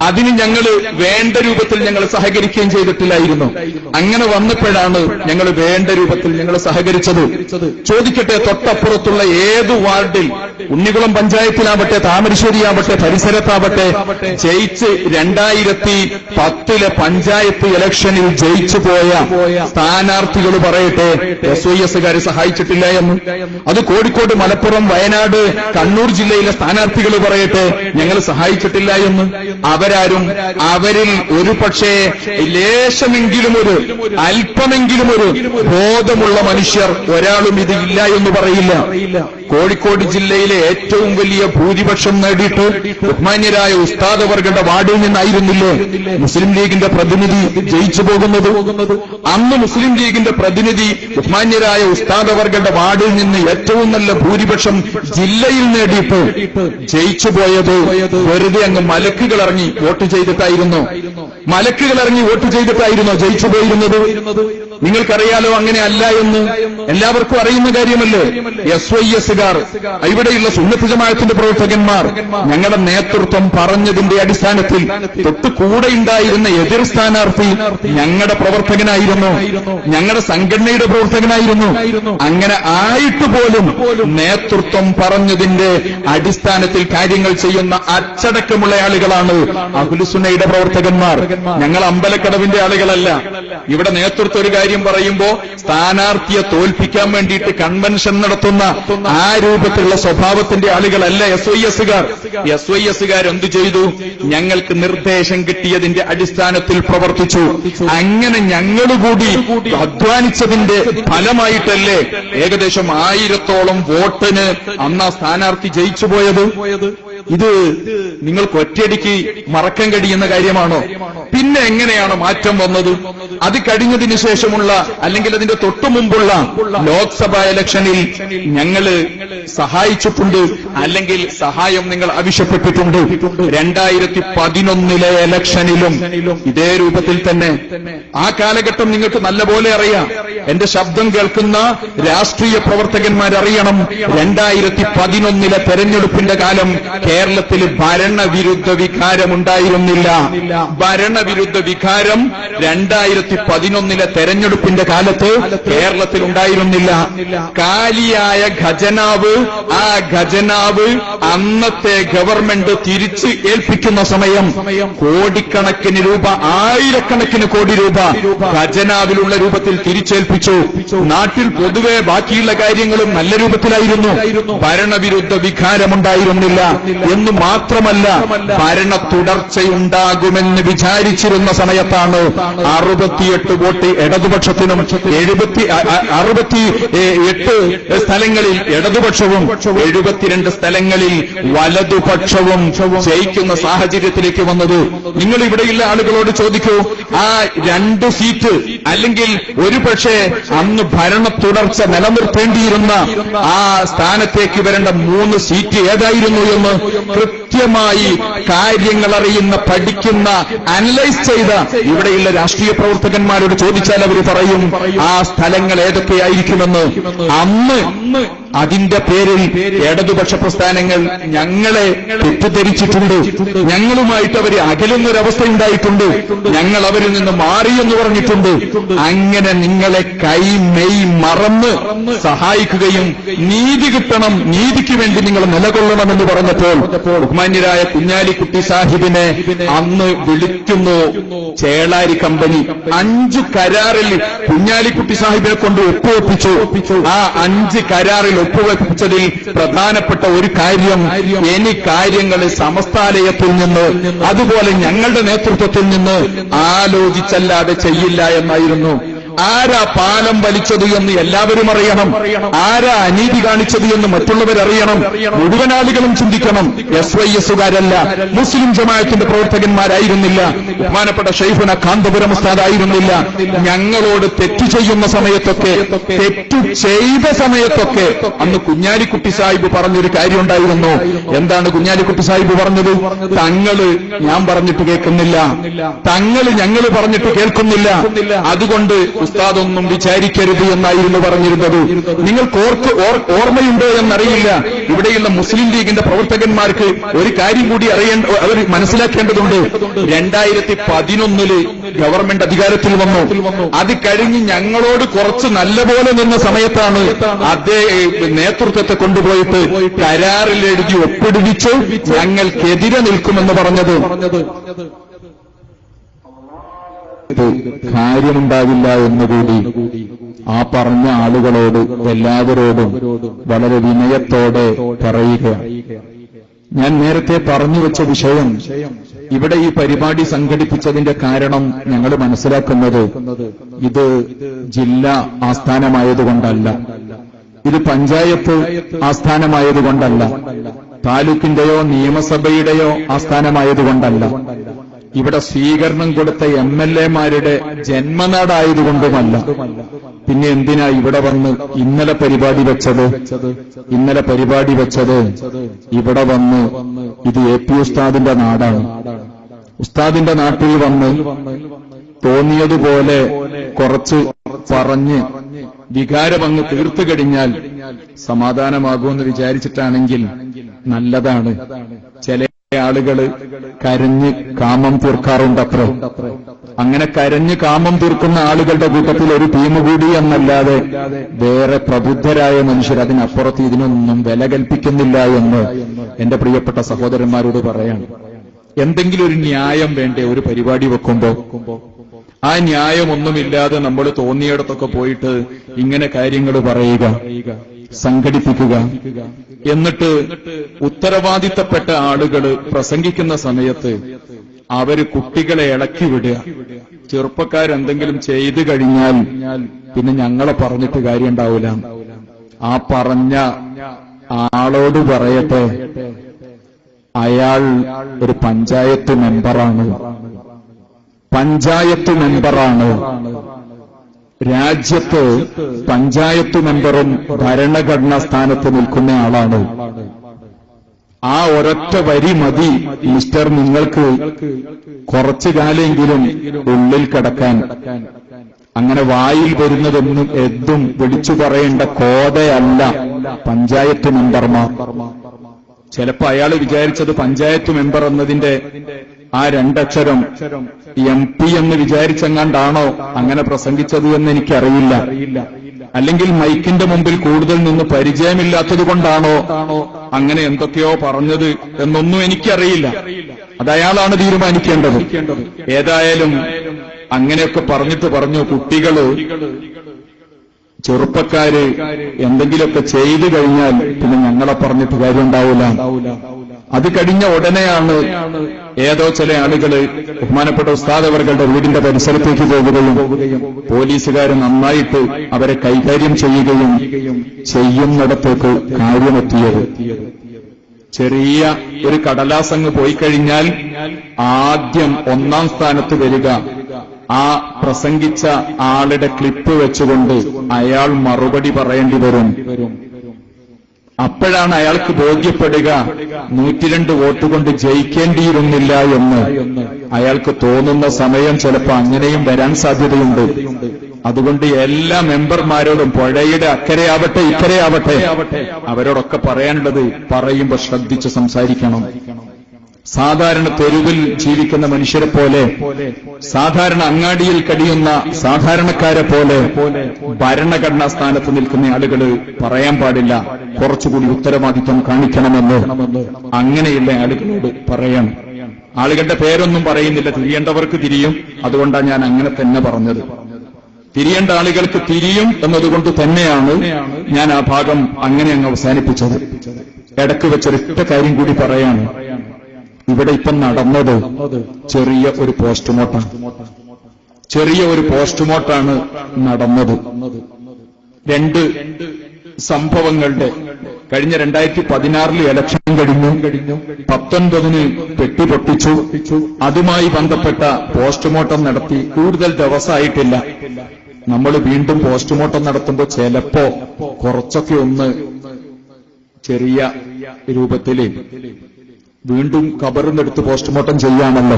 അതിന് ഞങ്ങൾ വേണ്ട രൂപത്തിൽ ഞങ്ങൾ സഹകരിക്കുകയും ചെയ്തിട്ടില്ലായിരുന്നു. അങ്ങനെ വന്നപ്പോഴാണ് ഞങ്ങൾ വേണ്ട രൂപത്തിൽ ഞങ്ങൾ സഹകരിച്ചത്. ചോദിക്കട്ടെ, തൊട്ടപ്പുറത്തുള്ള ഏത് വാർഡിൽ, ഉണ്ണികുളം പഞ്ചായത്തിലാവട്ടെ, താമരശ്ശേരിയാവട്ടെ, പരിസരത്താവട്ടെ, ജയിച്ച് 2010 പഞ്ചായത്ത് ഇലക്ഷനിൽ ജയിച്ചുപോയ സ്ഥാനാർത്ഥികൾ പറയട്ടെ SYSകാർ സഹായിച്ചിട്ടില്ല എന്ന്. അത് കോഴിക്കോട്, മലപ്പുറം, വയനാട്, കണ്ണൂർ ജില്ലയിലെ സ്ഥാനാർത്ഥികൾ പറയട്ടെ ഞങ്ങൾ സഹായിച്ചിട്ടില്ല എന്ന്. അവരിൽ ഒരു പക്ഷേ ലേശമെങ്കിലും അല്പമെങ്കിലും ഒരു ബോധമുള്ള മനുഷ്യർ ഒരാളും ഇത് ഇല്ല എന്ന് പറയില്ല. കോഴിക്കോട് ജില്ലയിലെ ഏറ്റവും വലിയ ഭൂരിപക്ഷം നേടിയിട്ട് ബഹുമാന്യരായ ഉസ്താദ് അവർകളുടെ വാർഡിൽ നിന്നായിരുന്നില്ലേ മുസ്ലിം ലീഗിന്റെ പ്രതിനിധി ജയിച്ചു പോകുന്നത്? അന്ന് മുസ്ലിം ലീഗിന്റെ പ്രതിനിധി ബഹുമാന്യരായ ഉസ്താദ് അവർകളുടെ വാർഡിൽ നിന്ന് ഏറ്റവും നല്ല ഭൂരിപക്ഷം ജില്ലയിൽ നേടിയിട്ട് ജയിച്ചു പോയത് വെറുതെ അങ്ങ് മലക്കുകൾ ഇറങ്ങി വോട്ട് ചെയ്തിട്ടായിരുന്നോ ജയിച്ചു പോയിരുന്നത്? നിങ്ങൾക്കറിയാലോ അങ്ങനെ അല്ല എന്ന്. എല്ലാവർക്കും അറിയുന്ന കാര്യമല്ലേ. SYSകാർ, ഇവിടെയുള്ള സുന്നത്ത് ജമാഅത്തിന്റെ പ്രവർത്തകന്മാർ ഞങ്ങളുടെ നേതൃത്വം പറഞ്ഞതിന്റെ അടിസ്ഥാനത്തിൽ തൊട്ടുകൂടെ ഉണ്ടായിരുന്ന എതിർ സ്ഥാനാർത്ഥി ഞങ്ങളുടെ പ്രവർത്തകനായിരുന്നു, ഞങ്ങളുടെ സംഘടനയുടെ പ്രവർത്തകനായിരുന്നു. അങ്ങനെ ആയിട്ട് പോലും നേതൃത്വം പറഞ്ഞതിന്റെ അടിസ്ഥാനത്തിൽ കാര്യങ്ങൾ ചെയ്യുന്ന അച്ചടക്കമുള്ള ആളുകളാണ് അഹ്ലുസുന്നയുടെ പ്രവർത്തകന്മാർ. ഞങ്ങൾ അമ്പലക്കടവിന്റെ ആളുകളല്ല. ഇവിടെ നേതൃത്വം ഒരു കാര്യം പറയുമ്പോ സ്ഥാനാർത്ഥിയെ തോൽപ്പിക്കാൻ വേണ്ടിയിട്ട് കൺവെൻഷൻ നടത്തുന്ന ആ രൂപത്തിലുള്ള സ്വഭാവത്തിന്റെ ആളുകളല്ല SYSകാർ. SYSകാർ എന്തു ചെയ്തു? ഞങ്ങൾക്ക് നിർദ്ദേശം കിട്ടിയതിന്റെ അടിസ്ഥാനത്തിൽ പ്രവർത്തിച്ചു. അങ്ങനെ ഞങ്ങളുകൂടി അധ്വാനിച്ചതിന്റെ ഫലമായിട്ടല്ലേ ഏകദേശം 1000-ഓളം വോട്ടിന് അന്ന് ആ സ്ഥാനാർത്ഥി ജയിച്ചു പോയത്. ഇത് നിങ്ങൾക്ക് ഒറ്റയടിക്ക് മറക്കാൻ കഴിയുന്ന കാര്യമാണോ? പിന്നെ എങ്ങനെയാണ് മാറ്റം വന്നത്? അത് കഴിഞ്ഞതിന് ശേഷമുള്ള അല്ലെങ്കിൽ അതിന്റെ തൊട്ടുമുമ്പുള്ള ലോക്സഭാ ഇലക്ഷനിൽ ഞങ്ങള് സഹായിച്ചിട്ടുണ്ട്, അല്ലെങ്കിൽ സഹായം നിങ്ങൾ ആവശ്യപ്പെട്ടിട്ടുണ്ട്. 2011 ഇലക്ഷനിലും ഇതേ രൂപത്തിൽ തന്നെ. ആ കാലഘട്ടം നിങ്ങൾക്ക് നല്ലപോലെ അറിയാം. എന്റെ ശബ്ദം കേൾക്കുന്ന രാഷ്ട്രീയ പ്രവർത്തകന്മാരറിയണം, 2011 തെരഞ്ഞെടുപ്പിന്റെ കാലം കേരളത്തിൽ ഭരണവിരുദ്ധ വികാരമുണ്ടായിരുന്നില്ല. ഭരണവിരുദ്ധ വികാരം 2011 തെരഞ്ഞെടുപ്പിന്റെ കാലത്ത് കേരളത്തിൽ ഉണ്ടായിരുന്നില്ല. കാലിയായ ഖജനാവ്, ആ ഖജനാവ് അന്നത്തെ ഗവൺമെന്റ് തിരിച്ച് ഏൽപ്പിക്കുന്ന സമയം കോടിക്കണക്കിന് രൂപ, ആയിരക്കണക്കിന് കോടി രൂപ ഖജനാവിലുള്ള രൂപത്തിൽ തിരിച്ചേൽപ്പിച്ചു. നാട്ടിൽ പൊതുവെ ബാക്കിയുള്ള കാര്യങ്ങളും നല്ല രൂപത്തിലായിരുന്നു. ഭരണവിരുദ്ധ വികാരമുണ്ടായിരുന്നില്ല എന്ന് മാത്രമല്ല, ഭരണ തുടർച്ചയുണ്ടാകുമെന്ന് വിചാരിച്ചിരുന്ന സമയത്താണ് 68 വോട്ട് ഇടതുപക്ഷത്തിനും 68 സ്ഥലങ്ങളിൽ ഇടതുപക്ഷവും 72 സ്ഥലങ്ങളിൽ വലതുപക്ഷവും ജയിക്കുന്ന സാഹചര്യത്തിലേക്ക് വന്നത്. നിങ്ങൾ ഇവിടെയുള്ള ആളുകളോട് ചോദിക്കൂ, ആ 2 സീറ്റ് അല്ലെങ്കിൽ ഒരുപക്ഷെ അന്ന് ഭരണ തുടർച്ച നിലനിർത്തേണ്ടിയിരുന്ന ആ സ്ഥാനത്തേക്ക് വരേണ്ട 3 സീറ്റ് ഏതായിരുന്നു എന്ന് കൃത്യമായി കാര്യങ്ങൾ അറിയുന്ന, പഠിക്കുന്ന, അനലൈസ് ചെയ്ത ഇവിടെയുള്ള രാഷ്ട്രീയ പ്രവർത്തകന്മാരോട് ചോദിച്ചാൽ അവർ പറയും ആ സ്ഥലങ്ങൾ ഏതൊക്കെയായിരിക്കുമെന്ന്. അന്ന് അതിന്റെ പേരിൽ ഇടതുപക്ഷ പ്രസ്ഥാനങ്ങൾ ഞങ്ങളെ തെറ്റിദ്ധരിച്ചിട്ടുണ്ട്. ഞങ്ങളുമായിട്ട് അവർ അകലുന്നൊരവസ്ഥ ഉണ്ടായിട്ടുണ്ട്. ഞങ്ങൾ അവരിൽ നിന്ന് മാറിയെന്ന് പറഞ്ഞിട്ടുണ്ട്. അങ്ങനെ നിങ്ങളെ കൈ മെയ് മറന്ന് സഹായിക്കുകയും നീതി കിട്ടണം, നീതിക്ക് വേണ്ടി നിങ്ങൾ നിലകൊള്ളണമെന്ന് പറഞ്ഞപ്പോൾ ബഹുമാന്യരായ കുഞ്ഞാലിക്കുട്ടി സാഹിബിനെ അന്ന് വിളിക്കുന്നു ചേളാരി കമ്പനി. 5 കരാറിൽ കുഞ്ഞാലിക്കുട്ടി സാഹിബിനെ കൊണ്ട് ഒപ്പുവെപ്പിച്ചു. ആ 5 കരാറിൽ ഒപ്പുവെപ്പിച്ചതിൽ പ്രധാനപ്പെട്ട ഒരു കാര്യം, ഇനി കാര്യങ്ങൾ സമസ്താലയത്തിൽ നിന്ന് അതുപോലെ ഞങ്ങളുടെ നേതൃത്വത്തിൽ നിന്ന് ആലോചിച്ചല്ലാതെ ചെയ്യില്ല എന്നായിരുന്നു. ആരാ പാലം വലിച്ചത് എന്ന് എല്ലാവരും അറിയണം. ആരാ അനീതി കാണിച്ചത് എന്ന് മറ്റുള്ളവരറിയണം. മുഴുവൻ ആളുകളും ചിന്തിക്കണം. SYSകാരല്ല, മുസ്ലിം ജമാഅത്തിന്റെ പ്രവർത്തകന്മാരായിരുന്നില്ല, ബഹുമാനപ്പെട്ട ഷെയ്ഖുന കാന്തപുരം ഉസ്താദ് ആയിരുന്നില്ല. ഞങ്ങളോട് തെറ്റു ചെയ്യുന്ന സമയത്തൊക്കെ, തെറ്റു ചെയ്ത സമയത്തൊക്കെ അന്ന് കുഞ്ഞാലിക്കുട്ടി സാഹിബ് പറഞ്ഞൊരു കാര്യം ഉണ്ടായിരുന്നു. എന്താണ് കുഞ്ഞാലിക്കുട്ടി സാഹിബ് പറഞ്ഞത്? തങ്ങള് ഞാൻ പറഞ്ഞിട്ട് കേൾക്കുന്നില്ല, തങ്ങള് ഞങ്ങൾ പറഞ്ഞിട്ട് കേൾക്കുന്നില്ല, അതുകൊണ്ട് ഉസ്താദൊന്നും വിചാരിക്കരുത് എന്നായിരുന്നു പറഞ്ഞിരുന്നത്. നിങ്ങൾക്ക് ഓർമ്മയുണ്ടോ എന്നറിയില്ല. ഇവിടെയുള്ള മുസ്ലിം ലീഗിന്റെ പ്രവർത്തകന്മാർക്ക് ഒരു കാര്യം കൂടി അവർ മനസ്സിലാക്കേണ്ടതുണ്ട്. 2011 ഗവൺമെന്റ് അധികാരത്തിൽ വന്നു. അത് കഴിഞ്ഞ് ഞങ്ങളോട് കുറച്ച് നല്ലപോലെ നിന്ന സമയത്താണ് അതേ നേതൃത്വത്തെ കൊണ്ടുപോയിട്ട് കരാറിൽ എഴുതി ഒപ്പിടുവിച്ച് ഞങ്ങൾക്കെതിരെ നിൽക്കുമെന്ന് പറഞ്ഞത്. കാര്യമുണ്ടാവില്ല എന്നുകൂടി ആ പറഞ്ഞ ആളുകളോട് എല്ലാവരോടും വളരെ വിനയത്തോടെ പറയുകയാണ്. ഞാൻ നേരത്തെ പറഞ്ഞു വെച്ച വിഷയം, ഇവിടെ ഈ പരിപാടി സംഘടിപ്പിച്ചതിന്റെ കാരണം ഞങ്ങൾ മനസ്സിലാക്കുന്നത് ഇത് ജില്ലാ ആസ്ഥാനമായതുകൊണ്ടല്ല, ഇത് പഞ്ചായത്ത് ആസ്ഥാനമായതുകൊണ്ടല്ല, താലൂക്കിന്റെയോ നിയമസഭയുടെയോ ആസ്ഥാനമായതുകൊണ്ടല്ല, ഇവിടെ സ്വീകരണം കൊടുത്ത MLA-മാരുടെ ജന്മനാടായതുകൊണ്ടുമല്ല. പിന്നെ എന്തിനാ ഇവിടെ വന്ന് ഇന്നലെ പരിപാടി വെച്ചത്? ഇവിടെ വന്ന് ഇത് AP ഉസ്താദിന്റെ നാടാണ്. ഉസ്താദിന്റെ നാട്ടിൽ വന്ന് തോന്നിയതുപോലെ കുറച്ച് പറഞ്ഞ് വികാരമങ്ങ് തീർത്തു കഴിഞ്ഞാൽ സമാധാനമാകുമെന്ന് വിചാരിച്ചിട്ടാണെങ്കിൽ നല്ലതാണ്. ചില ആളുകള് കരഞ്ഞ് കാമം തീർക്കാറുണ്ടത്രേ. അങ്ങനെ കരഞ്ഞ് കാമം തീർക്കുന്ന ആളുകളുടെ കൂട്ടത്തിൽ ഒരു ടീം കൂടി എന്നല്ലാതെ വേറെ പ്രബുദ്ധരായ മനുഷ്യർ അതിനപ്പുറത്ത് ഇതിനൊന്നും വില കൽപ്പിക്കുന്നില്ല എന്ന് എന്റെ പ്രിയപ്പെട്ട സഹോദരന്മാരോട് പറയാണ്. എന്തെങ്കിലും ഒരു ന്യായം വേണ്ടേ ഒരു പരിപാടി വെക്കുമ്പോ? ആ ന്യായമൊന്നുമില്ലാതെ നമ്മൾ തോന്നിയിടത്തൊക്കെ പോയിട്ട് ഇങ്ങനെ കാര്യങ്ങൾ പറയുക, സംഘടിപ്പിക്കുക, എന്നിട്ട് ഉത്തരവാദിത്തപ്പെട്ട ആളുകൾ പ്രസംഗിക്കുന്ന സമയത്ത് അവര് കുട്ടികളെ ഇളക്കി വിടുക. ചെറുപ്പക്കാരെന്തെങ്കിലും ചെയ്തു കഴിഞ്ഞാൽ പിന്നെ ഞങ്ങളെ പറഞ്ഞിട്ട് കാര്യമുണ്ടാവില്ല. ആ പറഞ്ഞ ആളോട് പറയട്ടെ, അയാൾ ഒരു പഞ്ചായത്ത് മെമ്പറാണ്. രാജ്യത്ത് പഞ്ചായത്ത് മെമ്പറും ഭരണഘടനാ സ്ഥാനത്ത് നിൽക്കുന്ന ആളാണ്. ആ ഒരൊറ്റ വരി മതി മിസ്റ്റർ നിങ്ങൾക്ക് കുറച്ചു കാലെങ്കിലും ഉള്ളിൽ കിടക്കാൻ. അങ്ങനെ വായിൽ വരുന്നതൊന്നും എന്തും വിളിച്ചു പറയേണ്ട കോതയല്ല പഞ്ചായത്ത് മെമ്പർമാർ. ചിലപ്പോ അയാൾ വിചാരിച്ചത് പഞ്ചായത്ത് മെമ്പർ എന്നതിന്റെ ആ രണ്ടക്ഷരം MP എന്ന് വിചാരിച്ചെങ്ങാണ്ടാണോ അങ്ങനെ പ്രസംഗിച്ചത് എന്ന് എനിക്കറിയില്ല. അല്ലെങ്കിൽ മൈക്കിന്റെ മുമ്പിൽ കൂടുതൽ നിന്ന് പരിചയമില്ലാത്തത് കൊണ്ടാണോ അങ്ങനെ എന്തൊക്കെയോ പറഞ്ഞത് എന്നൊന്നും എനിക്കറിയില്ല. അത് അയാളാണ് തീരുമാനിക്കേണ്ടത്. ഏതായാലും അങ്ങനെയൊക്കെ പറഞ്ഞു കുട്ടികള്, ചെറുപ്പക്കാര് എന്തെങ്കിലുമൊക്കെ ചെയ്തു കഴിഞ്ഞാൽ പിന്നെ ഞങ്ങളെ പറഞ്ഞിട്ട് കാര്യം ഉണ്ടാവില്ല. അത് കഴിഞ്ഞ ഉടനെയാണ് ഏതോ ചില ആളുകള് ബഹുമാനപ്പെട്ട ഉസ്താദ് അവരുടെ വീടിന്റെ പരിസരത്തേക്ക് പോകുകയും പോലീസുകാർ നന്നായിട്ട് അവരെ കൈകാര്യം ചെയ്യുകയും ചെയ്യുന്നിടത്തേക്ക് കാര്യമെത്തിയത്. ചെറിയ ഒരു കടലാസങ്ങ് പോയി കഴിഞ്ഞാൽ ആദ്യം ഒന്നാം സ്ഥാനത്ത് വരിക ആ പ്രസംഗിച്ച ആളുടെ ക്ലിപ്പ് വെച്ചുകൊണ്ട് അയാൾ മറുപടി പറയേണ്ടി വരും. അപ്പോഴാണ് അയാൾക്ക് ബോധ്യപ്പെടുക 102 വോട്ട് കൊണ്ട് ജയിക്കേണ്ടിയിരുന്നില്ല എന്ന് അയാൾക്ക് തോന്നുന്ന സമയം ചിലപ്പോൾ അങ്ങനെയും വരാൻ സാധ്യതയുണ്ട്. അതുകൊണ്ട് എല്ലാ മെമ്പർമാരോടും പുഴയുടെ അക്കരയാവട്ടെ ഇക്കരയാവട്ടെ അവരോടൊക്കെ പറയാനുള്ളത് പറയുമ്പോൾ ശ്രദ്ധിച്ച് സംസാരിക്കണം. സാധാരണ തെരുവിൽ ജീവിക്കുന്ന മനുഷ്യരെ പോലെ, സാധാരണ അങ്ങാടിയിൽ കഴിയുന്ന സാധാരണക്കാരെ പോലെ ഭരണഘടനാ സ്ഥാനത്ത് നിൽക്കുന്ന ആളുകൾ പറയാൻ പാടില്ല. കുറച്ചുകൂടി ഉത്തരവാദിത്വം കാണിക്കണമെന്ന് അങ്ങനെയുള്ള ആളുകളോട് പറയണം. ആളുകളുടെ പേരൊന്നും പറയുന്നില്ല, തിരിയേണ്ടവർക്ക് തിരിയും. അതുകൊണ്ടാണ് ഞാൻ അങ്ങനെ തന്നെ പറഞ്ഞത്. തിരിയേണ്ട ആളുകൾക്ക് തിരിയും എന്നതുകൊണ്ട് തന്നെയാണ് ഞാൻ ആ ഭാഗം അങ്ങനെ അങ്ങ് അവസാനിപ്പിച്ചത്. ഇടയ്ക്ക് വെച്ചൊരൊറ്റ കാര്യം കൂടി പറയാണ്. ഇവിടെ ഇപ്പം നടന്നത് ചെറിയ ഒരു പോസ്റ്റ്മോർട്ടാണ് നടന്നത്. രണ്ട് സംഭവങ്ങളുടെ കഴിഞ്ഞ 2016 ഇലക്ഷൻ കഴിഞ്ഞു, 19 പെട്ടി പൊട്ടിച്ചു. അതുമായി ബന്ധപ്പെട്ട പോസ്റ്റ്മോർട്ടം നടത്തി. കൂടുതൽ ദിവസമായിട്ടില്ല. നമ്മൾ വീണ്ടും പോസ്റ്റ്മോർട്ടം നടത്തുമ്പോൾ ചിലപ്പോ കുറച്ചൊക്കെ ഒന്ന് ചെറിയ രൂപത്തില് വീണ്ടും ഖബറിനെടുത്ത് പോസ്റ്റ്മോർട്ടം ചെയ്യാണല്ലോ.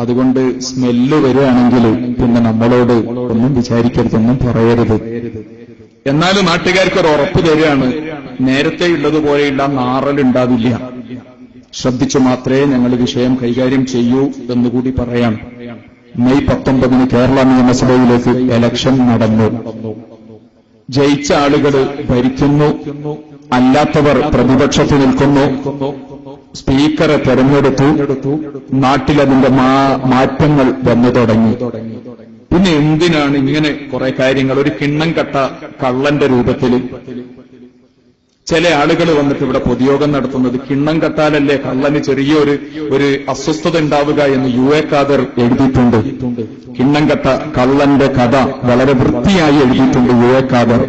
അതുകൊണ്ട് സ്മെല്ല് വരികയാണെങ്കിൽ പിന്നെ നമ്മളോട് ഒന്നും വിചാരിക്കരുതെന്നും പറയരുത്. എന്നാലും നാട്ടുകാർക്ക് ഒരു ഉറപ്പ് തരികയാണ്, നേരത്തെ ഉള്ളതുപോലെയുള്ള നാറലുണ്ടാവില്ല. ശ്രദ്ധിച്ചു മാത്രമേ ഞങ്ങൾ വിഷയം കൈകാര്യം ചെയ്യൂ എന്നുകൂടി പറയാം. മെയ് 19 കേരള നിയമസഭയിലേക്ക് ഇലക്ഷൻ നടന്നു. ജയിച്ച ആളുകൾ ഭരിക്കുന്നു, അല്ലാത്തവർ പ്രതിപക്ഷത്ത് നിൽക്കുന്നു. സ്പീക്കറെ തെരഞ്ഞെടുത്തു. നാട്ടിലതിന്റെ മാറ്റങ്ങൾ വന്നു തുടങ്ങി. പിന്നെ എന്തിനാണ് ഇങ്ങനെ കുറെ കാര്യങ്ങൾ? ഒരു കിണ്ണം കട്ട കള്ളന്റെ രൂപത്തിൽ ചില ആളുകൾ വന്നിട്ട് ഇവിടെ പൊതുയോഗം നടത്തുന്നത് കിണ്ണം കട്ടാലല്ലേ കള്ളന് ചെറിയൊരു അസ്വസ്ഥത ഉണ്ടാവുക എന്ന് യു.എ. ഖാദർ എഴുതിയിട്ടുണ്ട്. കിണ്ണം കട്ട കള്ളന്റെ കഥ വളരെ വൃത്തിയായി എഴുതിയിട്ടുണ്ട് യു.എ. ഖാദർ.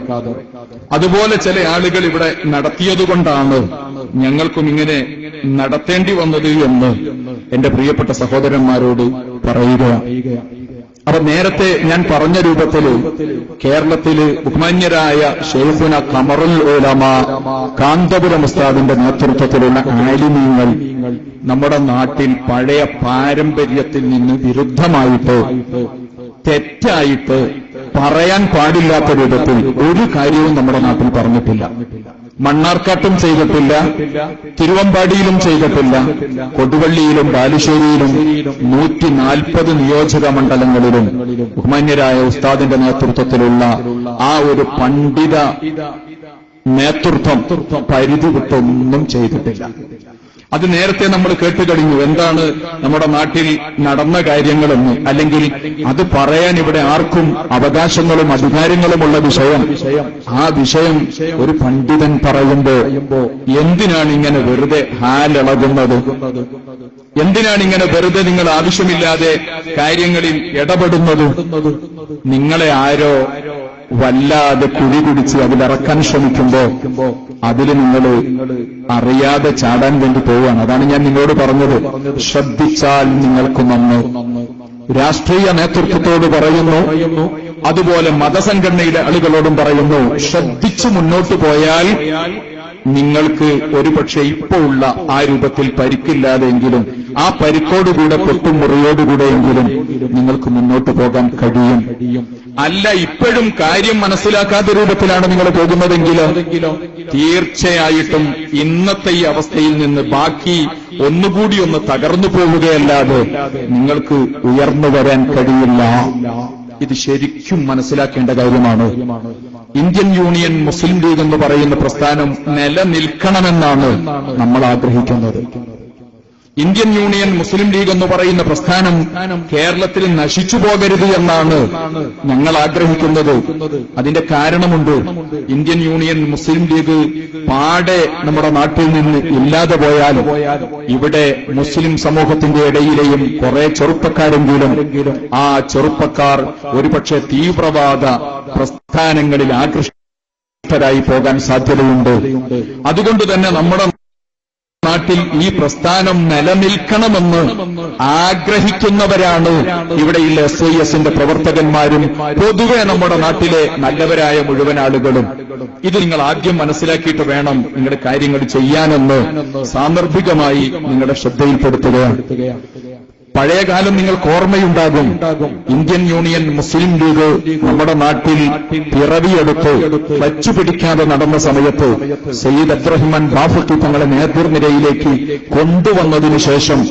അതുപോലെ ചില ആളുകൾ ഇവിടെ നടത്തിയതുകൊണ്ടാണ് ഞങ്ങൾക്കും ഇങ്ങനെ നടത്തേണ്ടി വന്നത് എന്ന് എന്റെ പ്രിയപ്പെട്ട സഹോദരന്മാരോട് പറയുകയാണ്. അപ്പൊ നേരത്തെ ഞാൻ പറഞ്ഞ രൂപത്തില് കേരളത്തില് ബഹുമാന്യരായ ശൈഖുന ഖമറുൽ ഉലമ കാന്തപുരം ഉസ്താദിന്റെ നേതൃത്വത്തിലുള്ള ആലിമീങ്ങൾ നമ്മുടെ നാട്ടിൽ പഴയ പാരമ്പര്യത്തിൽ നിന്ന് വിരുദ്ധമായിട്ട് തെറ്റായിട്ട് പറയാൻ പാടില്ലാത്ത രൂപത്തിൽ ഒരു കാര്യവും നമ്മുടെ നാട്ടിൽ പറഞ്ഞിട്ടില്ല. മണ്ണാർക്കാട്ടും ചെയ്തിട്ടില്ല, തിരുവമ്പാടിയിലും ചെയ്തിട്ടില്ല, കൊടുവള്ളിയിലും ബാലുശ്ശേരിയിലും 140 നിയോജക മണ്ഡലങ്ങളിലും ബഹുമാന്യരായ ഉസ്താദിന്റെ നേതൃത്വത്തിലുള്ള ആ ഒരു പണ്ഡിത നേതൃത്വം പരിധി വിട്ടൊന്നും ചെയ്തിട്ടില്ല. അത് നേരത്തെ നമ്മൾ കേട്ടുകഴിഞ്ഞു. എന്താണ് നമ്മുടെ നാട്ടിൽ നടന്ന കാര്യങ്ങളെന്ന്, അല്ലെങ്കിൽ അത് പറയാൻ ഇവിടെ ആർക്കും അവകാശങ്ങളും അധികാരങ്ങളുമുള്ള വിഷയം. ആ വിഷയം ഒരു പണ്ഡിതൻ പറയുമ്പോ എന്തിനാണ് ഇങ്ങനെ വെറുതെ ഹാലിളകുന്നത്? എന്തിനാണ് ഇങ്ങനെ വെറുതെ നിങ്ങൾ ആവശ്യമില്ലാതെ കാര്യങ്ങളിൽ ഇടപെടുന്നത്? നിങ്ങളെ ആരോ വല്ലാതെ കുഴി കുടിച്ച് അതിലിറക്കാൻ ശ്രമിക്കുമ്പോ അതിൽ നിങ്ങൾ അറിയാതെ ചാടാൻ വേണ്ടി പോവുകയാണ്. അതാണ് ഞാൻ നിങ്ങളോട് പറഞ്ഞത്, ശ്രദ്ധിച്ചാൽ നിങ്ങൾക്ക് നന്ന്. രാഷ്ട്രീയ നേതൃത്വത്തോട് പറയുന്നു, അതുപോലെ മതസംഘടനയിലെ ആളുകളോടും പറയുന്നു, ശ്രദ്ധിച്ചു മുന്നോട്ട് പോയാൽ നിങ്ങൾക്ക് ഒരുപക്ഷെ ഇപ്പോ ഉള്ള ആ രൂപത്തിൽ പരിക്കില്ലാതെയെങ്കിലും ആ പരിക്കോടുകൂടെ പൊട്ടുമുറിയോടുകൂടെയെങ്കിലും നിങ്ങൾക്ക് മുന്നോട്ട് പോകാൻ കഴിയും. അല്ല, ഇപ്പോഴും കാര്യം മനസ്സിലാക്കാത്ത രൂപത്തിലാണ് നിങ്ങൾ പോകുന്നതെങ്കിലോ തീർച്ചയായിട്ടും ഇന്നത്തെ ഈ അവസ്ഥയിൽ നിന്ന് ബാക്കി ഒന്നുകൂടി ഒന്ന് തകർന്നു പോവുകയല്ലാതെ നിങ്ങൾക്ക് ഉയർന്നു വരാൻ കഴിയില്ല. ഇത് ശരിക്കും മനസ്സിലാക്കേണ്ട കാര്യമാണ്. ഇന്ത്യൻ യൂണിയൻ മുസ്ലിം ലീഗ് എന്ന് പറയുന്ന പ്രസ്ഥാനം നിലനിൽക്കണമെന്നാണ് നമ്മൾ ആഗ്രഹിക്കുന്നത്. ഇന്ത്യൻ യൂണിയൻ മുസ്ലിം ലീഗ് എന്ന് പറയുന്ന പ്രസ്ഥാനം കേരളത്തിൽ നശിച്ചു പോകരുത് എന്നാണ് ഞങ്ങൾ ആഗ്രഹിക്കുന്നത്. അതിന്റെ കാരണമുണ്ട്. ഇന്ത്യൻ യൂണിയൻ മുസ്ലിം ലീഗ് പാടെ നമ്മുടെ നാട്ടിൽ നിന്ന് ഇല്ലാതെ പോയാൽ ഇവിടെ മുസ്ലിം സമൂഹത്തിന്റെ ഇടയിലെയും കുറെ ചെറുപ്പക്കാരെങ്കിലും ആ ചെറുപ്പക്കാർ ഒരുപക്ഷെ തീവ്രവാദ പ്രസ്ഥാനങ്ങളിൽ ആകൃഷ്ടരായി പോകാൻ സാധ്യതയുണ്ട്. അതുകൊണ്ട് തന്നെ നമ്മുടെ നാട്ടിൽ ഈ പ്രസ്ഥാനം നിലനിൽക്കണമെന്ന് ആഗ്രഹിക്കുന്നവരാണ് ഇവിടെയുള്ള SIS-ന്റെ പ്രവർത്തകന്മാരും പൊതുവെ നമ്മുടെ നാട്ടിലെ നല്ലവരായ മുഴുവൻ ആളുകളും. ഇത് നിങ്ങൾ ആദ്യം മനസ്സിലാക്കിയിട്ട് വേണം നിങ്ങളുടെ കാര്യങ്ങൾ ചെയ്യാനെന്ന് സാന്ദർഭികമായി നിങ്ങളുടെ ശ്രദ്ധയിൽപ്പെടുത്തുകയാണ്. പഴയകാലം നിങ്ങൾക്ക് ഓർമ്മയുണ്ടാകും. ഇന്ത്യൻ യൂണിയൻ മുസ്ലിം ലീഗ് നമ്മുടെ നാട്ടിൽ പിറവിയെടുത്ത് വച്ചുപിടിക്കാതെ നടന്ന സമയത്ത് സയ്യിദ് അബ്ദുറഹ്മാൻ ബാഫഖി തങ്ങളെ നേതൃനിരയിലേക്ക് കൊണ്ടുവന്നതിനു ശേഷം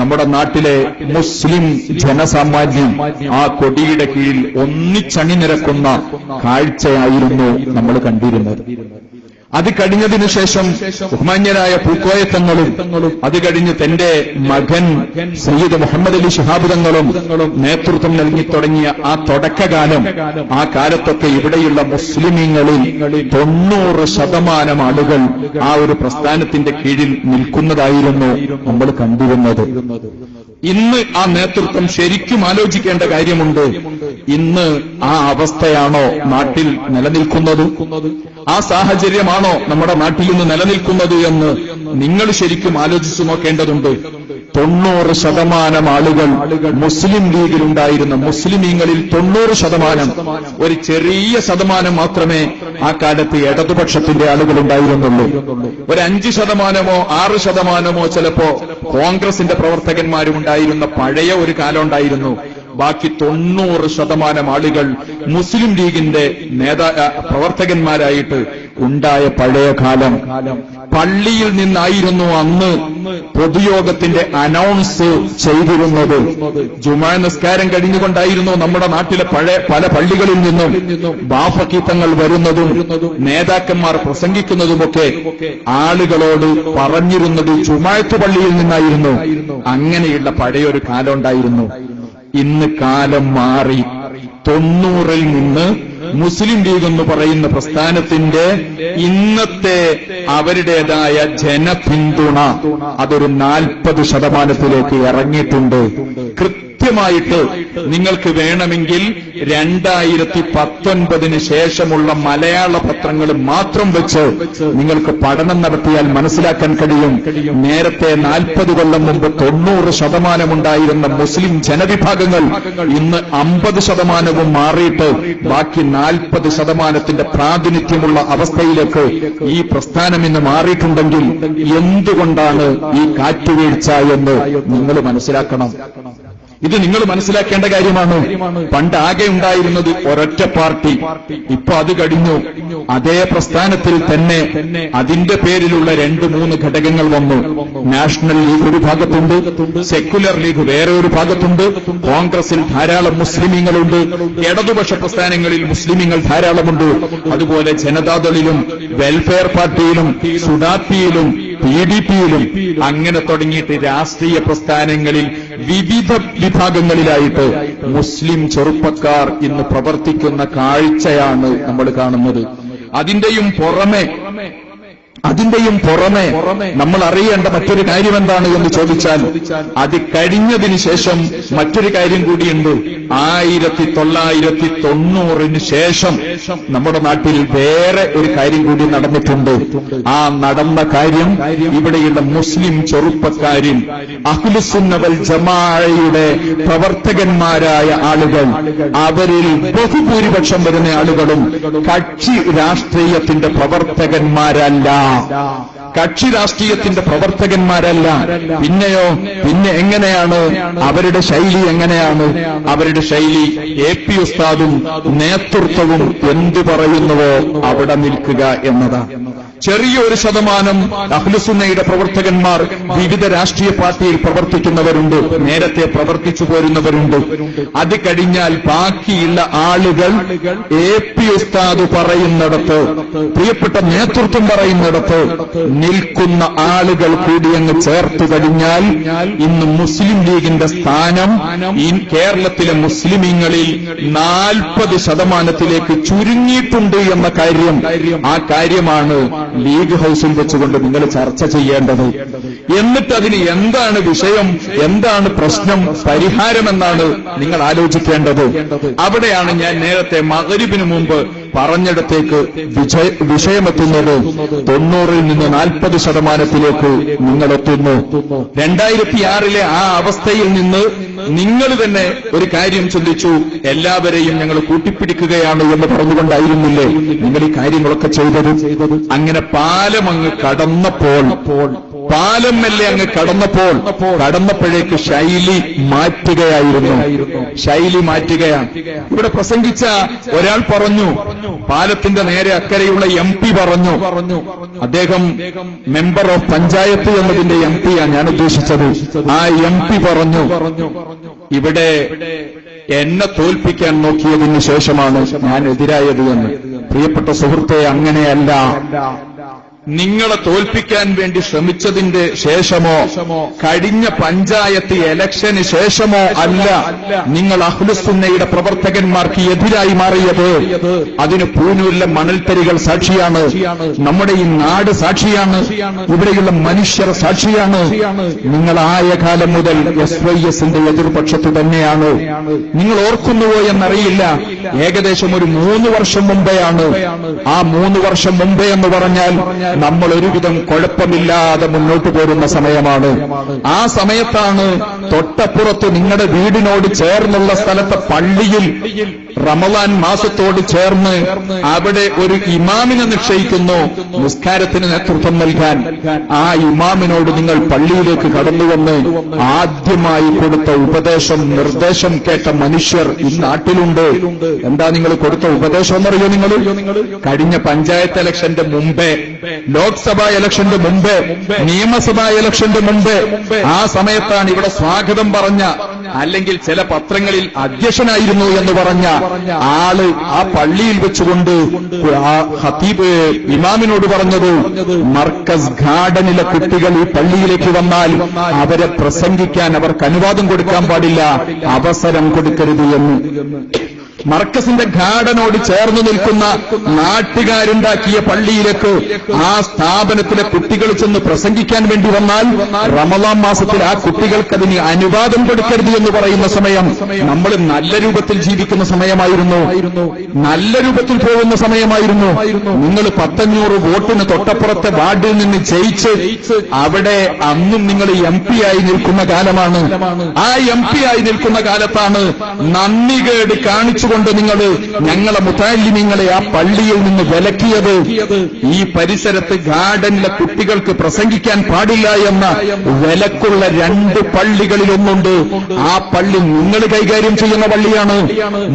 നമ്മുടെ നാട്ടിലെ മുസ്ലിം ജനസാമാന്യം ആ കൊടിയുടെ കീഴിൽ ഒന്നിച്ചണിനിരക്കുന്ന കാഴ്ചയായിരുന്നു നമ്മൾ കണ്ടിരുന്നത്. അത് കഴിഞ്ഞതിനു ശേഷം ബഹുമാന്യരായ പൂക്കോയത്തങ്ങളും അത് കഴിഞ്ഞ് തന്റെ മകൻ സയ്യിദ് മുഹമ്മദ് അലി ശിഹാബ് തങ്ങളും നേതൃത്വം നൽകി തുടങ്ങിയ ആ തുടക്കകാലം, ആ കാലത്തൊക്കെ ഇവിടെയുള്ള മുസ്ലിമീങ്ങളിൽ 90% ആളുകൾ ആ ഒരു പ്രസ്ഥാനത്തിന്റെ കീഴിൽ നിൽക്കുന്നതായിരുന്നു നമ്മൾ കണ്ടിരുന്നത്. ഇന്ന് ആ നേതൃത്വം ശരിക്കും ആലോചിക്കേണ്ട കാര്യമുണ്ട്. ഇന്ന് ആ അവസ്ഥയാണോ നാട്ടിൽ നിലനിൽക്കുന്നത്? ആ സാഹചര്യമാണോ നമ്മുടെ നാട്ടിൽ നിന്ന് നിലനിൽക്കുന്നത് എന്ന് നിങ്ങൾ ശരിക്കും ആലോചിച്ചു നോക്കേണ്ടതുണ്ട്. 90% ആളുകൾ മുസ്ലിം ലീഗിലുണ്ടായിരുന്ന മുസ്ലിമീങ്ങളിൽ 90%, ഒരു ചെറിയ ശതമാനം മാത്രമേ ആ കാലത്ത് ഇടതുപക്ഷത്തിന്റെ ആളുകളുണ്ടായിരുന്നുള്ളൂ. ഒരു 5%, 6% ചിലപ്പോ കോൺഗ്രസിന്റെ പ്രവർത്തകന്മാരും ഉണ്ടായിരുന്ന പഴയ ഒരു കാലം ഉണ്ടായിരുന്നു. ബാക്കി 90% ആളുകൾ മുസ്ലിം ലീഗിന്റെ പ്രവർത്തകന്മാരായിട്ട് ഉണ്ടായ പഴയ കാലം. പള്ളിയിൽ നിന്നായിരുന്നു അന്ന് പൊതുയോഗത്തിന്റെ അനൗൺസ് ചെയ്തിരുന്നത്. ജുമാ നിസ്കാരം കഴിഞ്ഞുകൊണ്ടായിരുന്നു നമ്മുടെ നാട്ടിലെ പല പള്ളികളിൽ നിന്നും ബാഫക്കീത്തങ്ങൾ വരുന്നതും നേതാക്കന്മാർ പ്രസംഗിക്കുന്നതുമൊക്കെ ആളുകളോട് പറഞ്ഞിരുന്നത് ജുമാഅത്ത് പള്ളിയിൽ നിന്നായിരുന്നു. അങ്ങനെയുള്ള പഴയൊരു കാലം ഉണ്ടായിരുന്നു. ഇന്ന് കാലം മാറി. 90-ൽ നിന്ന് മുസ്ലിം ലീഗ് എന്ന് പറയുന്ന പ്രസ്ഥാനത്തിന്റെ ഇന്നത്തെ അവരുടേതായ ജനപിന്തുണ അതൊരു 40% ഇറങ്ങിയിട്ടുണ്ട്. കൃത്യമായിട്ട് നിങ്ങൾക്ക് വേണമെങ്കിൽ 2019 ശേഷമുള്ള മലയാള പത്രങ്ങൾ മാത്രം വെച്ച് നിങ്ങൾക്ക് പഠനം നടത്തിയാൽ മനസ്സിലാക്കാൻ കഴിയും. നേരത്തെ 40 കൊല്ലം മുമ്പ് 90% ഉണ്ടായിരുന്ന മുസ്ലിം ജനവിഭാഗങ്ങൾ ഇന്ന് 50% മാറിയിട്ട് ബാക്കി 40% പ്രാതിനിധ്യമുള്ള അവസ്ഥയിലേക്ക് ഈ പ്രസ്ഥാനം ഇന്ന് മാറിയിട്ടുണ്ടെങ്കിൽ എന്തുകൊണ്ടാണ് ഈ കാറ്റുവീഴ്ച എന്ന് നിങ്ങൾ മനസ്സിലാക്കണം. ഇത് നിങ്ങൾ മനസ്സിലാക്കേണ്ട കാര്യമാണ്. പണ്ട് ആകെ ഉണ്ടായിരുന്നത് ഒരൊറ്റ പാർട്ടി. ഇപ്പൊ അത് കഴിഞ്ഞു. അതേ പ്രസ്ഥാനത്തിൽ തന്നെ അതിന്റെ പേരിലുള്ള 2-3 ഘടകങ്ങൾ വന്നു. നാഷണൽ ലീഗ് ഒരു ഭാഗത്തുണ്ട്, സെക്യുലർ ലീഗ് വേറെ ഒരു ഭാഗത്തുണ്ട്, കോൺഗ്രസിൽ ധാരാളം മുസ്ലിമീങ്ങളുണ്ട്, ഇടതുപക്ഷ പ്രസ്ഥാനങ്ങളിൽ മുസ്ലിമീങ്ങൾ ധാരാളമുണ്ട്. അതുപോലെ ജനതാദളിലും വെൽഫെയർ പാർട്ടിയിലും സുഡാപ്പിയിലും PDPയിലും അങ്ങനെ തുടങ്ങിയിട്ട് രാഷ്ട്രീയ പ്രസ്ഥാനങ്ങളിൽ വിവിധ വിഭാഗങ്ങളിലായിട്ട് മുസ്ലിം ചെറുപ്പക്കാർ ഇന്ന് പ്രവർത്തിക്കുന്ന കാഴ്ചയാണ് നമ്മൾ കാണുന്നത്. അതിന്റെയും പുറമെ നമ്മൾ അറിയേണ്ട മറ്റൊരു കാര്യം എന്താണ് എന്ന് ചോദിച്ചാൽ അത് കഴിഞ്ഞതിന് ശേഷം മറ്റൊരു കാര്യം കൂടിയുണ്ട്. 1990 ശേഷം നമ്മുടെ നാട്ടിൽ വേറെ ഒരു കാര്യം കൂടി നടന്നിട്ടുണ്ട്. ആ നടന്ന കാര്യം ഇവിടെയുള്ള മുസ്ലിം ചെറുപ്പക്കാരിൽ അഹ്ലുസുന്ന വൽ ജമാഅയുടെ പ്രവർത്തകന്മാരായ ആളുകൾ, അവരിൽ ബഹുഭൂരിപക്ഷം വരുന്ന ആളുകളും കക്ഷി രാഷ്ട്രീയത്തിന്റെ പ്രവർത്തകന്മാരല്ല. കക്ഷി രാഷ്ട്രീയത്തിന്റെ പ്രവർത്തകന്മാരല്ല. പിന്നെ എങ്ങനെയാണ് അവരുടെ ശൈലി? എങ്ങനെയാണ് അവരുടെ ശൈലി? AP ഉസ്താദും നേതൃത്വവും എന്തു പറയുന്നുവോ അവിടെ നിൽക്കുക എന്നതാണ്. ചെറിയൊരു ശതമാനം അഹ്ലുസുന്നയുടെ പ്രവർത്തകന്മാർ വിവിധ രാഷ്ട്രീയ പാർട്ടിയിൽ പ്രവർത്തിക്കുന്നവരുണ്ട്, നേരത്തെ പ്രവർത്തിച്ചു പോരുന്നവരുണ്ട്. അത് കഴിഞ്ഞാൽ ബാക്കിയുള്ള ആളുകൾ AP ഉസ്താദ് പറയുന്നിടത്ത്, പ്രിയപ്പെട്ട നേതൃത്വം പറയുന്നിടത്ത് നിൽക്കുന്ന ആളുകൾ കൂടി അങ്ങ് ചേർത്ത് കഴിഞ്ഞാൽ ഇന്ന് മുസ്ലിം ലീഗിന്റെ സ്ഥാനം ഈ കേരളത്തിലെ മുസ്ലിമീങ്ങളിൽ 40% ചുരുങ്ങിയിട്ടുണ്ട് എന്ന കാര്യം, ആ കാര്യമാണ് ലീഗ് ഹൌസിൽ വെച്ചുകൊണ്ട് നിങ്ങൾ ചർച്ച ചെയ്യേണ്ടത്. എന്നിട്ട് അതിന് എന്താണ് വിഷയം, എന്താണ് പ്രശ്നം, പരിഹാരമെന്നാണ് നിങ്ങൾ ആലോചിക്കേണ്ടത്. അവിടെയാണ് ഞാൻ നേരത്തെ മഗ്‌രിബിന് മുമ്പ് പറഞ്ഞിടത്തേക്ക് വിഷയമെത്തുന്നത്. 90-ൽ നിന്ന് 40% നിങ്ങളെത്തുന്നു. 2006-ലെ ആ അവസ്ഥയിൽ നിന്ന് നിങ്ങൾ തന്നെ ഒരു കാര്യം ചിന്തിച്ചു. എല്ലാവരെയും ഞങ്ങൾ കൂട്ടിപ്പിടിക്കുകയാണ് എന്ന് പറഞ്ഞുകൊണ്ടായിരുന്നില്ലേ നിങ്ങൾ ഈ കാര്യങ്ങളൊക്കെ ചെയ്തത്? അങ്ങനെ പാലം അങ്ങ് കടന്നപ്പോൾ, പാലം മെല്ലെ അങ്ങ് കടന്നപ്പോഴേക്ക് ശൈലി മാറ്റുകയായിരുന്നു. ശൈലി മാറ്റുകയാണ്. ഇവിടെ പ്രസംഗിച്ച ഒരാൾ പറഞ്ഞു, പാലത്തിന്റെ നേരെ അക്കരെയുള്ള MP പറഞ്ഞു, അദ്ദേഹം മെമ്പർ ഓഫ് പഞ്ചായത്ത് എന്നതിന്റെ MP-യാണ് ഞാൻ ഉദ്ദേശിച്ചത്. ആ MP പറഞ്ഞു, ഇവിടെ എന്നെ തോൽപ്പിക്കാൻ നോക്കിയതിന് ശേഷമാണ് ഞാൻ എതിരായത് എന്ന്. പ്രിയപ്പെട്ട സുഹൃത്തെ, അങ്ങനെയല്ല. നിങ്ങളെ തോൽപ്പിക്കാൻ വേണ്ടി ശ്രമിച്ചതിന്റെ ശേഷമോ കഴിഞ്ഞ പഞ്ചായത്ത് ഇലക്ഷന് ശേഷമോ അല്ല നിങ്ങൾ അഹ്ലുസുന്നയുടെ പ്രവർത്തകന്മാർക്ക് എതിരായി മാറിയത്. അതിന് പൂനൂരിലെ മണൽത്തരികൾ സാക്ഷിയാണ്, നമ്മുടെ ഈ നാട് സാക്ഷിയാണ്, ഇവിടെയുള്ള മനുഷ്യർ സാക്ഷിയാണ്. നിങ്ങളായ കാലം മുതൽ SYSന്റെ എതിർപക്ഷത്ത് തന്നെയാണ്. നിങ്ങൾ ഓർക്കുന്നുവോ എന്നറിയില്ല, ഏകദേശം ഒരു 3 വർഷം മുമ്പെയാണ്. ആ 3 വർഷം മുമ്പേ എന്ന് പറഞ്ഞാൽ നമ്മൾ ഒരുവിധം കുഴപ്പമില്ലാതെ മുന്നോട്ട് പോരുന്ന സമയമാണ്. ആ സമയത്താണ് തൊട്ടപ്പുറത്ത് നിങ്ങളുടെ വീടിനോട് ചേർന്നുള്ള സ്ഥലത്തെ പള്ളിയിൽ റമളാൻ മാസത്തോട് ചേർന്ന് അവിടെ ഒരു ഇമാമിനെ നിശ്ചയിക്കുന്നു നിസ്കാരത്തിന് നേതൃത്വം നൽകാൻ. ആ ഇമാമിനോട് നിങ്ങൾ പള്ളിയിലേക്ക് കടന്നുവന്ന് ആദ്യമായി കൊടുത്ത ഉപദേശം, നിർദ്ദേശം കേട്ട മനുഷ്യർ ഈ നാട്ടിലുണ്ട്. എന്താ നിങ്ങൾ കൊടുത്ത ഉപദേശം എന്നറിയോ? നിങ്ങൾ കഴിഞ്ഞ പഞ്ചായത്ത് ഇലക്ഷന്റെ മുമ്പേ, ലോക്സഭാ ഇലക്ഷന്റെ മുമ്പേ, നിയമസഭാ ഇലക്ഷന്റെ മുമ്പേ, ആ സമയത്താണ് ഇവിടെ സ്വാഗതം പറഞ്ഞ, അല്ലെങ്കിൽ ചില പത്രങ്ങളിൽ അധ്യക്ഷനായിരുന്നു എന്ന് പറഞ്ഞ ആള് ആ പള്ളിയിൽ വെച്ചുകൊണ്ട് ആ ഖതീബ് ഇമാമിനോട് പറഞ്ഞത്, മർക്കസ് ഗാർഡനിലെ കുട്ടികൾ ഈ പള്ളിയിലേക്ക് വന്നാൽ അവരെ പ്രസംഗിക്കാൻ അവർക്ക് അനുവാദം കൊടുക്കാൻ പാടില്ല, അവസരം കൊടുക്കരുത് എന്ന്. മർക്കസിന്റെ ഗാർഡനോട് ചേർന്ന് നിൽക്കുന്ന നാട്ടുകാരുണ്ടാക്കിയ പള്ളിയിലേക്ക് ആ സ്ഥാപനത്തിലെ കുട്ടികൾ ചെന്ന് പ്രസംഗിക്കാൻ വേണ്ടി വന്നാൽ റമളാൻ മാസത്തിൽ ആ കുട്ടികൾക്ക് അതിന് അനുവാദം കൊടുക്കരുത് എന്ന് പറയുന്ന സമയം നമ്മൾ നല്ല രൂപത്തിൽ ജീവിക്കുന്ന സമയമായിരുന്നു, നല്ല രൂപത്തിൽ പോകുന്ന സമയമായിരുന്നു. നിങ്ങൾ 1,500 വോട്ടിന് തൊട്ടപ്പുറത്തെ വാർഡിൽ നിന്ന് ജയിച്ച് അവിടെ അന്നും നിങ്ങൾ MP ആയി നിൽക്കുന്ന കാലമാണ്. ആ MP ആയി നിൽക്കുന്ന കാലത്താണ് നന്ദികേട് കാണിച്ചുകൊണ്ട് നിങ്ങൾ ഞങ്ങളെ മുതഅല്ലിമീങ്ങളെ ആ പള്ളിയിൽ നിന്ന് വിലക്കിയത്. ഈ പരിസരത്ത് ഗാർഡനിലെ കുട്ടികൾക്ക് പ്രസംഗിക്കാൻ പാടില്ല എന്ന വിലക്കുള്ള 2 പള്ളികളിലൊന്നുണ്ട്. ആ പള്ളി നിങ്ങൾ കൈകാര്യം ചെയ്യുന്ന പള്ളിയാണ്.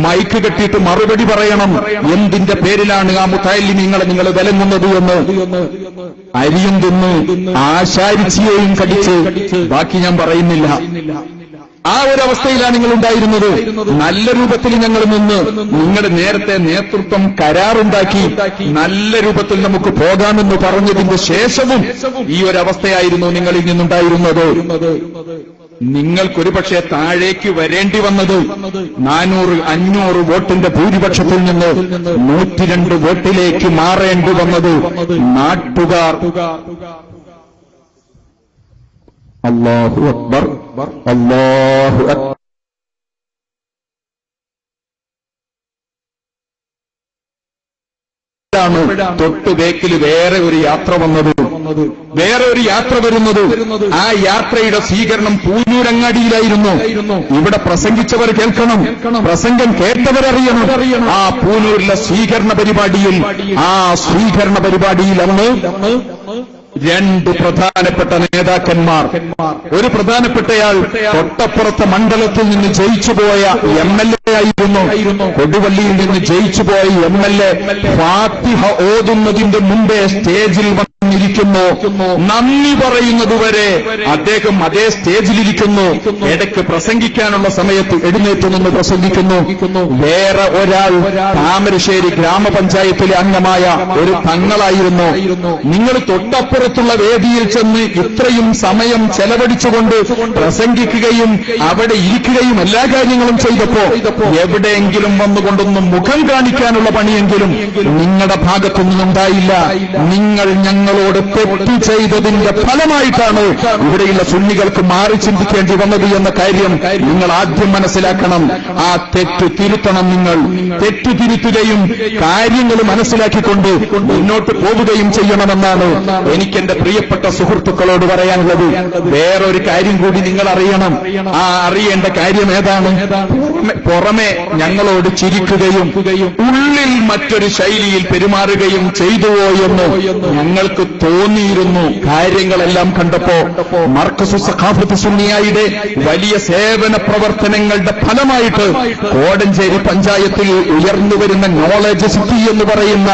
മൈക്ക് കെട്ടിയിട്ട് മറുപടി പറയണം, എന്തിന്റെ പേരിലാണ് ആ മുതഅല്ലിമീങ്ങളെ നിങ്ങൾ വിലങ്ങുന്നത് എന്ന്. അരിയും തിന്ന് ആശാരിച്ചിയെയും കടിച്ച് ബാക്കി ഞാൻ പറയുന്നില്ല. ആ ഒരവസ്ഥയിലാണ് നിങ്ങൾ ഉണ്ടായിരുന്നത്. നല്ല രൂപത്തിൽ ഞങ്ങൾ നിന്ന് നിങ്ങളുടെ നേരത്തെ നേതൃത്വം കരാറുണ്ടാക്കി നല്ല രൂപത്തിൽ നമുക്ക് പോകാമെന്ന് പറഞ്ഞതിന്റെ ശേഷവും ഈ ഒരവസ്ഥയായിരുന്നു നിങ്ങളിൽ നിന്നുണ്ടായിരുന്നത്. നിങ്ങൾക്കൊരു പക്ഷേ താഴേക്ക് വരേണ്ടി വന്നത് 400-500 വോട്ടിന്റെ ഭൂരിപക്ഷത്തിൽ നിന്ന് 102 വോട്ടിലേക്ക് മാറേണ്ടി വന്നത് നാട്ടുകാർ. അല്ലാഹു അക്ബർ, അല്ലാഹു അക്ബർ. തൊട്ടു ബേക്കിൽ വേറെ ഒരു യാത്ര വന്നത്, വേറെ ഒരു യാത്ര വരുന്നത്. ആ യാത്രയുടെ സ്വീകരണം പൂനൂരങ്ങാടിയിലായിരുന്നു. ഇവിടെ പ്രസംഗിച്ചവർ കേൾക്കണം, പ്രസംഗം കേട്ടവരറിയണം. ആ പൂനൂരിലെ സ്വീകരണ പരിപാടിയിൽ, ആ സ്വീകരണ പരിപാടിയിൽ അന്ന് 2 പ്രധാനപ്പെട്ട നേതാക്കന്മാർ, ഒരു പ്രധാനപ്പെട്ടയാൾ തൊട്ടപ്പുറത്തെ മണ്ഡലത്തിൽ നിന്ന് ജയിച്ചുപോയ MLA ആയിരുന്നു. കൊടുവള്ളിയിൽ നിന്ന് ജയിച്ചുപോയ MLA ഫാത്തിഹ ഓതുന്നതിന്റെ മുമ്പേ സ്റ്റേജിൽ വന്നിരിക്കുന്നു. നന്ദി പറയുന്നതുവരെ അദ്ദേഹം അതേ സ്റ്റേജിലിരിക്കുന്നു. ഇടയ്ക്ക് പ്രസംഗിക്കാനുള്ള സമയത്ത് എഴുന്നേറ്റ് നിന്ന് പ്രസംഗിക്കുന്നു. വേറെ ഒരാൾ താമരശ്ശേരി ഗ്രാമപഞ്ചായത്തിലെ അംഗമായ ഒരു തങ്ങളായിരുന്നു. നിങ്ങൾ തൊട്ടപ്പുറത്തുള്ള വേദിയിൽ ചെന്ന് ഇത്രയും സമയം ചെലവഴിച്ചുകൊണ്ട് പ്രസംഗിക്കുകയും അവിടെ ഇരിക്കുകയും എല്ലാ കാര്യങ്ങളും ചെയ്തപ്പോ എവിടെയെങ്കിലും വന്നുകൊണ്ടൊന്ന് മുഖം കാണിക്കാനുള്ള പണിയെങ്കിലും നിങ്ങളുടെ ഭാഗത്തു നിന്നുണ്ടായില്ല. നിങ്ങൾ ഞങ്ങളോട് തെറ്റ് ചെയ്തതിന്റെ ഫലമായിട്ടാണ് ഇവിടെയുള്ള സുന്നികൾക്ക് മാറി ചിന്തിക്കേണ്ടി വന്നത് എന്ന കാര്യം നിങ്ങൾ ആദ്യം മനസ്സിലാക്കണം. ആ തെറ്റ് തിരുത്തണം. നിങ്ങൾ തെറ്റു തിരുത്തുകയും കാര്യങ്ങൾ മനസ്സിലാക്കിക്കൊണ്ട് മുന്നോട്ട് പോവുകയും ചെയ്യണമെന്നാണ് എനിക്കെന്റെ പ്രിയപ്പെട്ട സുഹൃത്തുക്കളോട് പറയാനുള്ളത്. വേറൊരു കാര്യം കൂടി നിങ്ങൾ അറിയണം. ആ അറിയേണ്ട കാര്യം ഏതാണ്? പുറമെ ഞങ്ങളോട് ചിരിക്കുകയും ഉള്ളിൽ മറ്റൊരു ശൈലിയിൽ പെരുമാറുകയും ചെയ്തുവോ എന്ന് ഞങ്ങൾക്ക് തോന്നിയിരുന്നു. കാര്യങ്ങളെല്ലാം കണ്ടപ്പോ മർക്കസു സഖാഫത്ത് സുന്നിയായുടെ വലിയ സേവന പ്രവർത്തനങ്ങളുടെ ഫലമായിട്ട് കോടഞ്ചേരി പഞ്ചായത്തിൽ ഉയർന്നുവരുന്ന നോളജ് സിറ്റി എന്ന് പറയുന്ന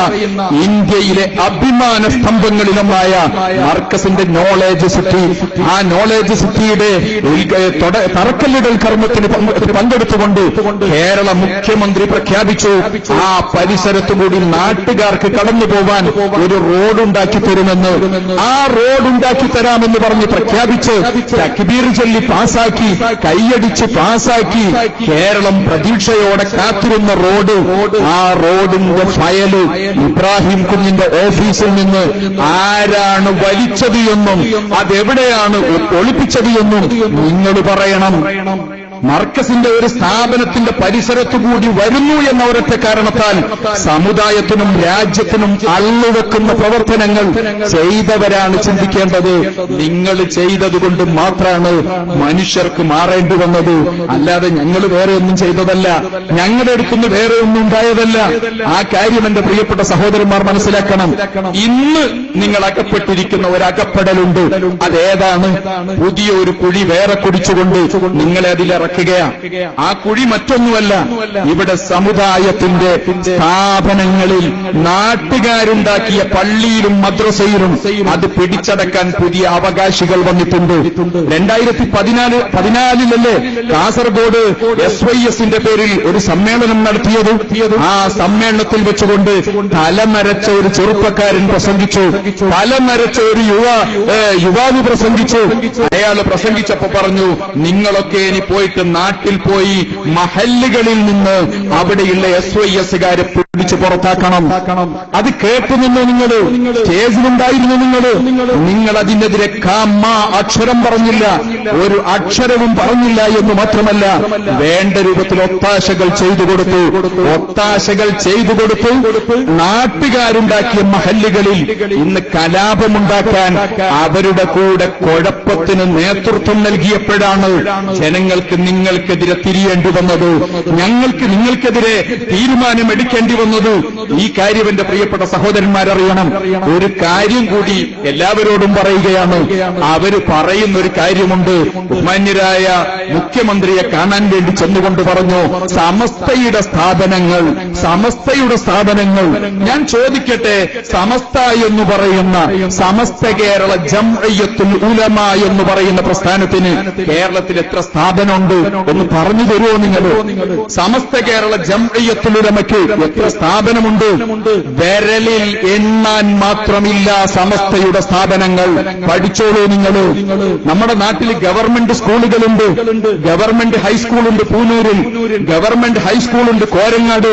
ഇന്ത്യയിലെ അഭിമാന സ്തംഭങ്ങളിലൊന്നായ മർക്കസിന്റെ നോളജ് സിറ്റി, ആ നോളജ് സിറ്റിയുടെ തറക്കല്ലിടൽ കർമ്മത്തിന് പങ്കെടുത്തുകൊണ്ട് കേരള മുഖ്യമന്ത്രി പ്രഖ്യാപിച്ചു, ആ പരിസരത്തുകൂടി നാട്ടുകാർക്ക് കടന്നുപോവാൻ ഒരു റോഡുണ്ടാക്കി തരുമെന്ന്. ആ റോഡുണ്ടാക്കി തരാമെന്ന് പറഞ്ഞ് പ്രഖ്യാപിച്ച് തക്ബീർ ചൊല്ലി പാസാക്കി, കൈയടിച്ച് പാസാക്കി, കേരളം പ്രതീക്ഷയോടെ കാത്തിരുന്ന റോഡ്, ആ റോഡിന്റെ ഫയല് ഇബ്രാഹിം കുഞ്ഞിന്റെ ഓഫീസിൽ നിന്ന് ആരാണ് വലിച്ചത് എന്നും അതെവിടെയാണ് ഒളിപ്പിച്ചത് എന്നും നിങ്ങൾ പറയണം. മർക്കസിന്റെ ഒരു സ്ഥാപനത്തിന്റെ പരിസരത്തുകൂടി വരുന്നു എന്ന ഒരൊറ്റ കാരണത്താൽ സമുദായത്തിനും രാജ്യത്തിനും അള്ളുവെക്കുന്ന പ്രവർത്തനങ്ങൾ ചെയ്തവരാണ് ചിന്തിക്കേണ്ടത്. നിങ്ങൾ ചെയ്തതുകൊണ്ട് മാത്രമാണ് മനുഷ്യർക്ക് മാറേണ്ടി വന്നത്. അല്ലാതെ ഞങ്ങൾ വേറെ ഒന്നും ചെയ്തതല്ല, ഞങ്ങളുടെ അടുത്തുനിന്ന് വേറെ ഒന്നും ഉണ്ടായതല്ല. ആ കാര്യം എന്റെ പ്രിയപ്പെട്ട സഹോദരന്മാർ മനസ്സിലാക്കണം. ഇന്ന് നിങ്ങൾ അകപ്പെട്ടിരിക്കുന്ന ഒരു അകപ്പെടലുണ്ട്. അതേതാണ്? പുതിയ ഒരു കുഴി വേറെ കുടിച്ചുകൊണ്ട് നിങ്ങളെ അതിലിറക്കുകയാണ്. ആ കുഴി മറ്റൊന്നുമല്ല, ഇവിടെ സമുദായത്തിന്റെ സ്ഥാപനങ്ങളിൽ നാട്ടുകാരുണ്ടാക്കിയ പള്ളിയിലും മദ്രസയിലും അത് പിടിച്ചടക്കാൻ പുതിയ അവകാശികൾ വന്നിട്ടുണ്ട്. 2014 കാസർഗോഡ് SYSന്റെ പേരിൽ ഒരു സമ്മേളനം നടത്തിയത്. ആ സമ്മേളനത്തിൽ വെച്ചുകൊണ്ട് തലമരച്ച ഒരു ചെറുപ്പക്കാരൻ പ്രസംഗിച്ചു, തലമരച്ച ഒരു യുവാവ് പ്രസംഗിച്ചു. അയാൾ പ്രസംഗിച്ചപ്പോ പറഞ്ഞു, നിങ്ങളൊക്കെ ഇനി പോയിട്ട് നാട്ടിൽ പോയി മഹല്ലുകളിൽ നിന്ന് അവിടെയുള്ള SYSകാരെ പിടിച്ച് പുറത്താക്കണം. അത് കേട്ടുനിന്നു നിങ്ങൾ, സ്റ്റേജിലുണ്ടായിരുന്നു നിങ്ങൾ അതിനെതിരെ അക്ഷരം പറഞ്ഞില്ല, ഒരു അക്ഷരവും പറഞ്ഞില്ല എന്ന് മാത്രമല്ല, വേണ്ട രൂപത്തിൽ ഒത്താശകൾ ചെയ്തു കൊടുത്തു. നാട്ടുകാരുണ്ടാക്കിയ മഹല്ലുകളിൽ ഇന്ന് കലാപമുണ്ടാക്കാൻ അവരുടെ കൂടെ കുഴപ്പത്തിന് നേതൃത്വം നൽകിയപ്പോഴാണ് ജനങ്ങൾക്ക് നിങ്ങൾക്കെതിരെ തിരിയേണ്ടി വന്നത്, ഞങ്ങൾക്ക് നിങ്ങൾക്കെതിരെ തീരുമാനമെടുക്കേണ്ടി വന്നത്. ഈ കാര്യം എന്റെ പ്രിയപ്പെട്ട സഹോദരന്മാരറിയണം. ഒരു കാര്യം കൂടി എല്ലാവരോടും പറയുകയാണ്. അവര് പറയുന്ന ഒരു കാര്യമുണ്ട്. ബഹുമാന്യരായ മുഖ്യമന്ത്രിയെ കാണാൻ വേണ്ടി ചെന്നുകൊണ്ട് പറഞ്ഞു, സമസ്തയുടെ സ്ഥാപനങ്ങൾ. ഞാൻ ചോദിക്കട്ടെ, സമസ്ത എന്ന് പറയുന്ന സമസ്ത കേരള ജംഇയ്യത്തുൽ ഉലമ എന്ന് പറയുന്ന പ്രസ്ഥാനത്തിന് കേരളത്തിൽ എത്ര സ്ഥാപനമുണ്ട് ഒന്ന് പറഞ്ഞു തരുമോ നിങ്ങൾ? സമസ്ത കേരള ജംഇയ്യത്തുൽ ഉലമയ്ക്ക് എത്ര സ്ഥാപനമുണ്ട്? വിരലിൽ എണ്ണാൻ മാത്രമില്ല സമസ്തയുടെ സ്ഥാപനങ്ങൾ. പഠിച്ചോളൂ നിങ്ങൾ. നമ്മുടെ നാട്ടിൽ ഗവൺമെന്റ് സ്കൂളുകളുണ്ട്, ഗവൺമെന്റ് ഹൈസ്കൂളുണ്ട് പൂനൂരിൽ, ഗവൺമെന്റ് ഹൈസ്കൂളുണ്ട് കോരങ്ങാട്,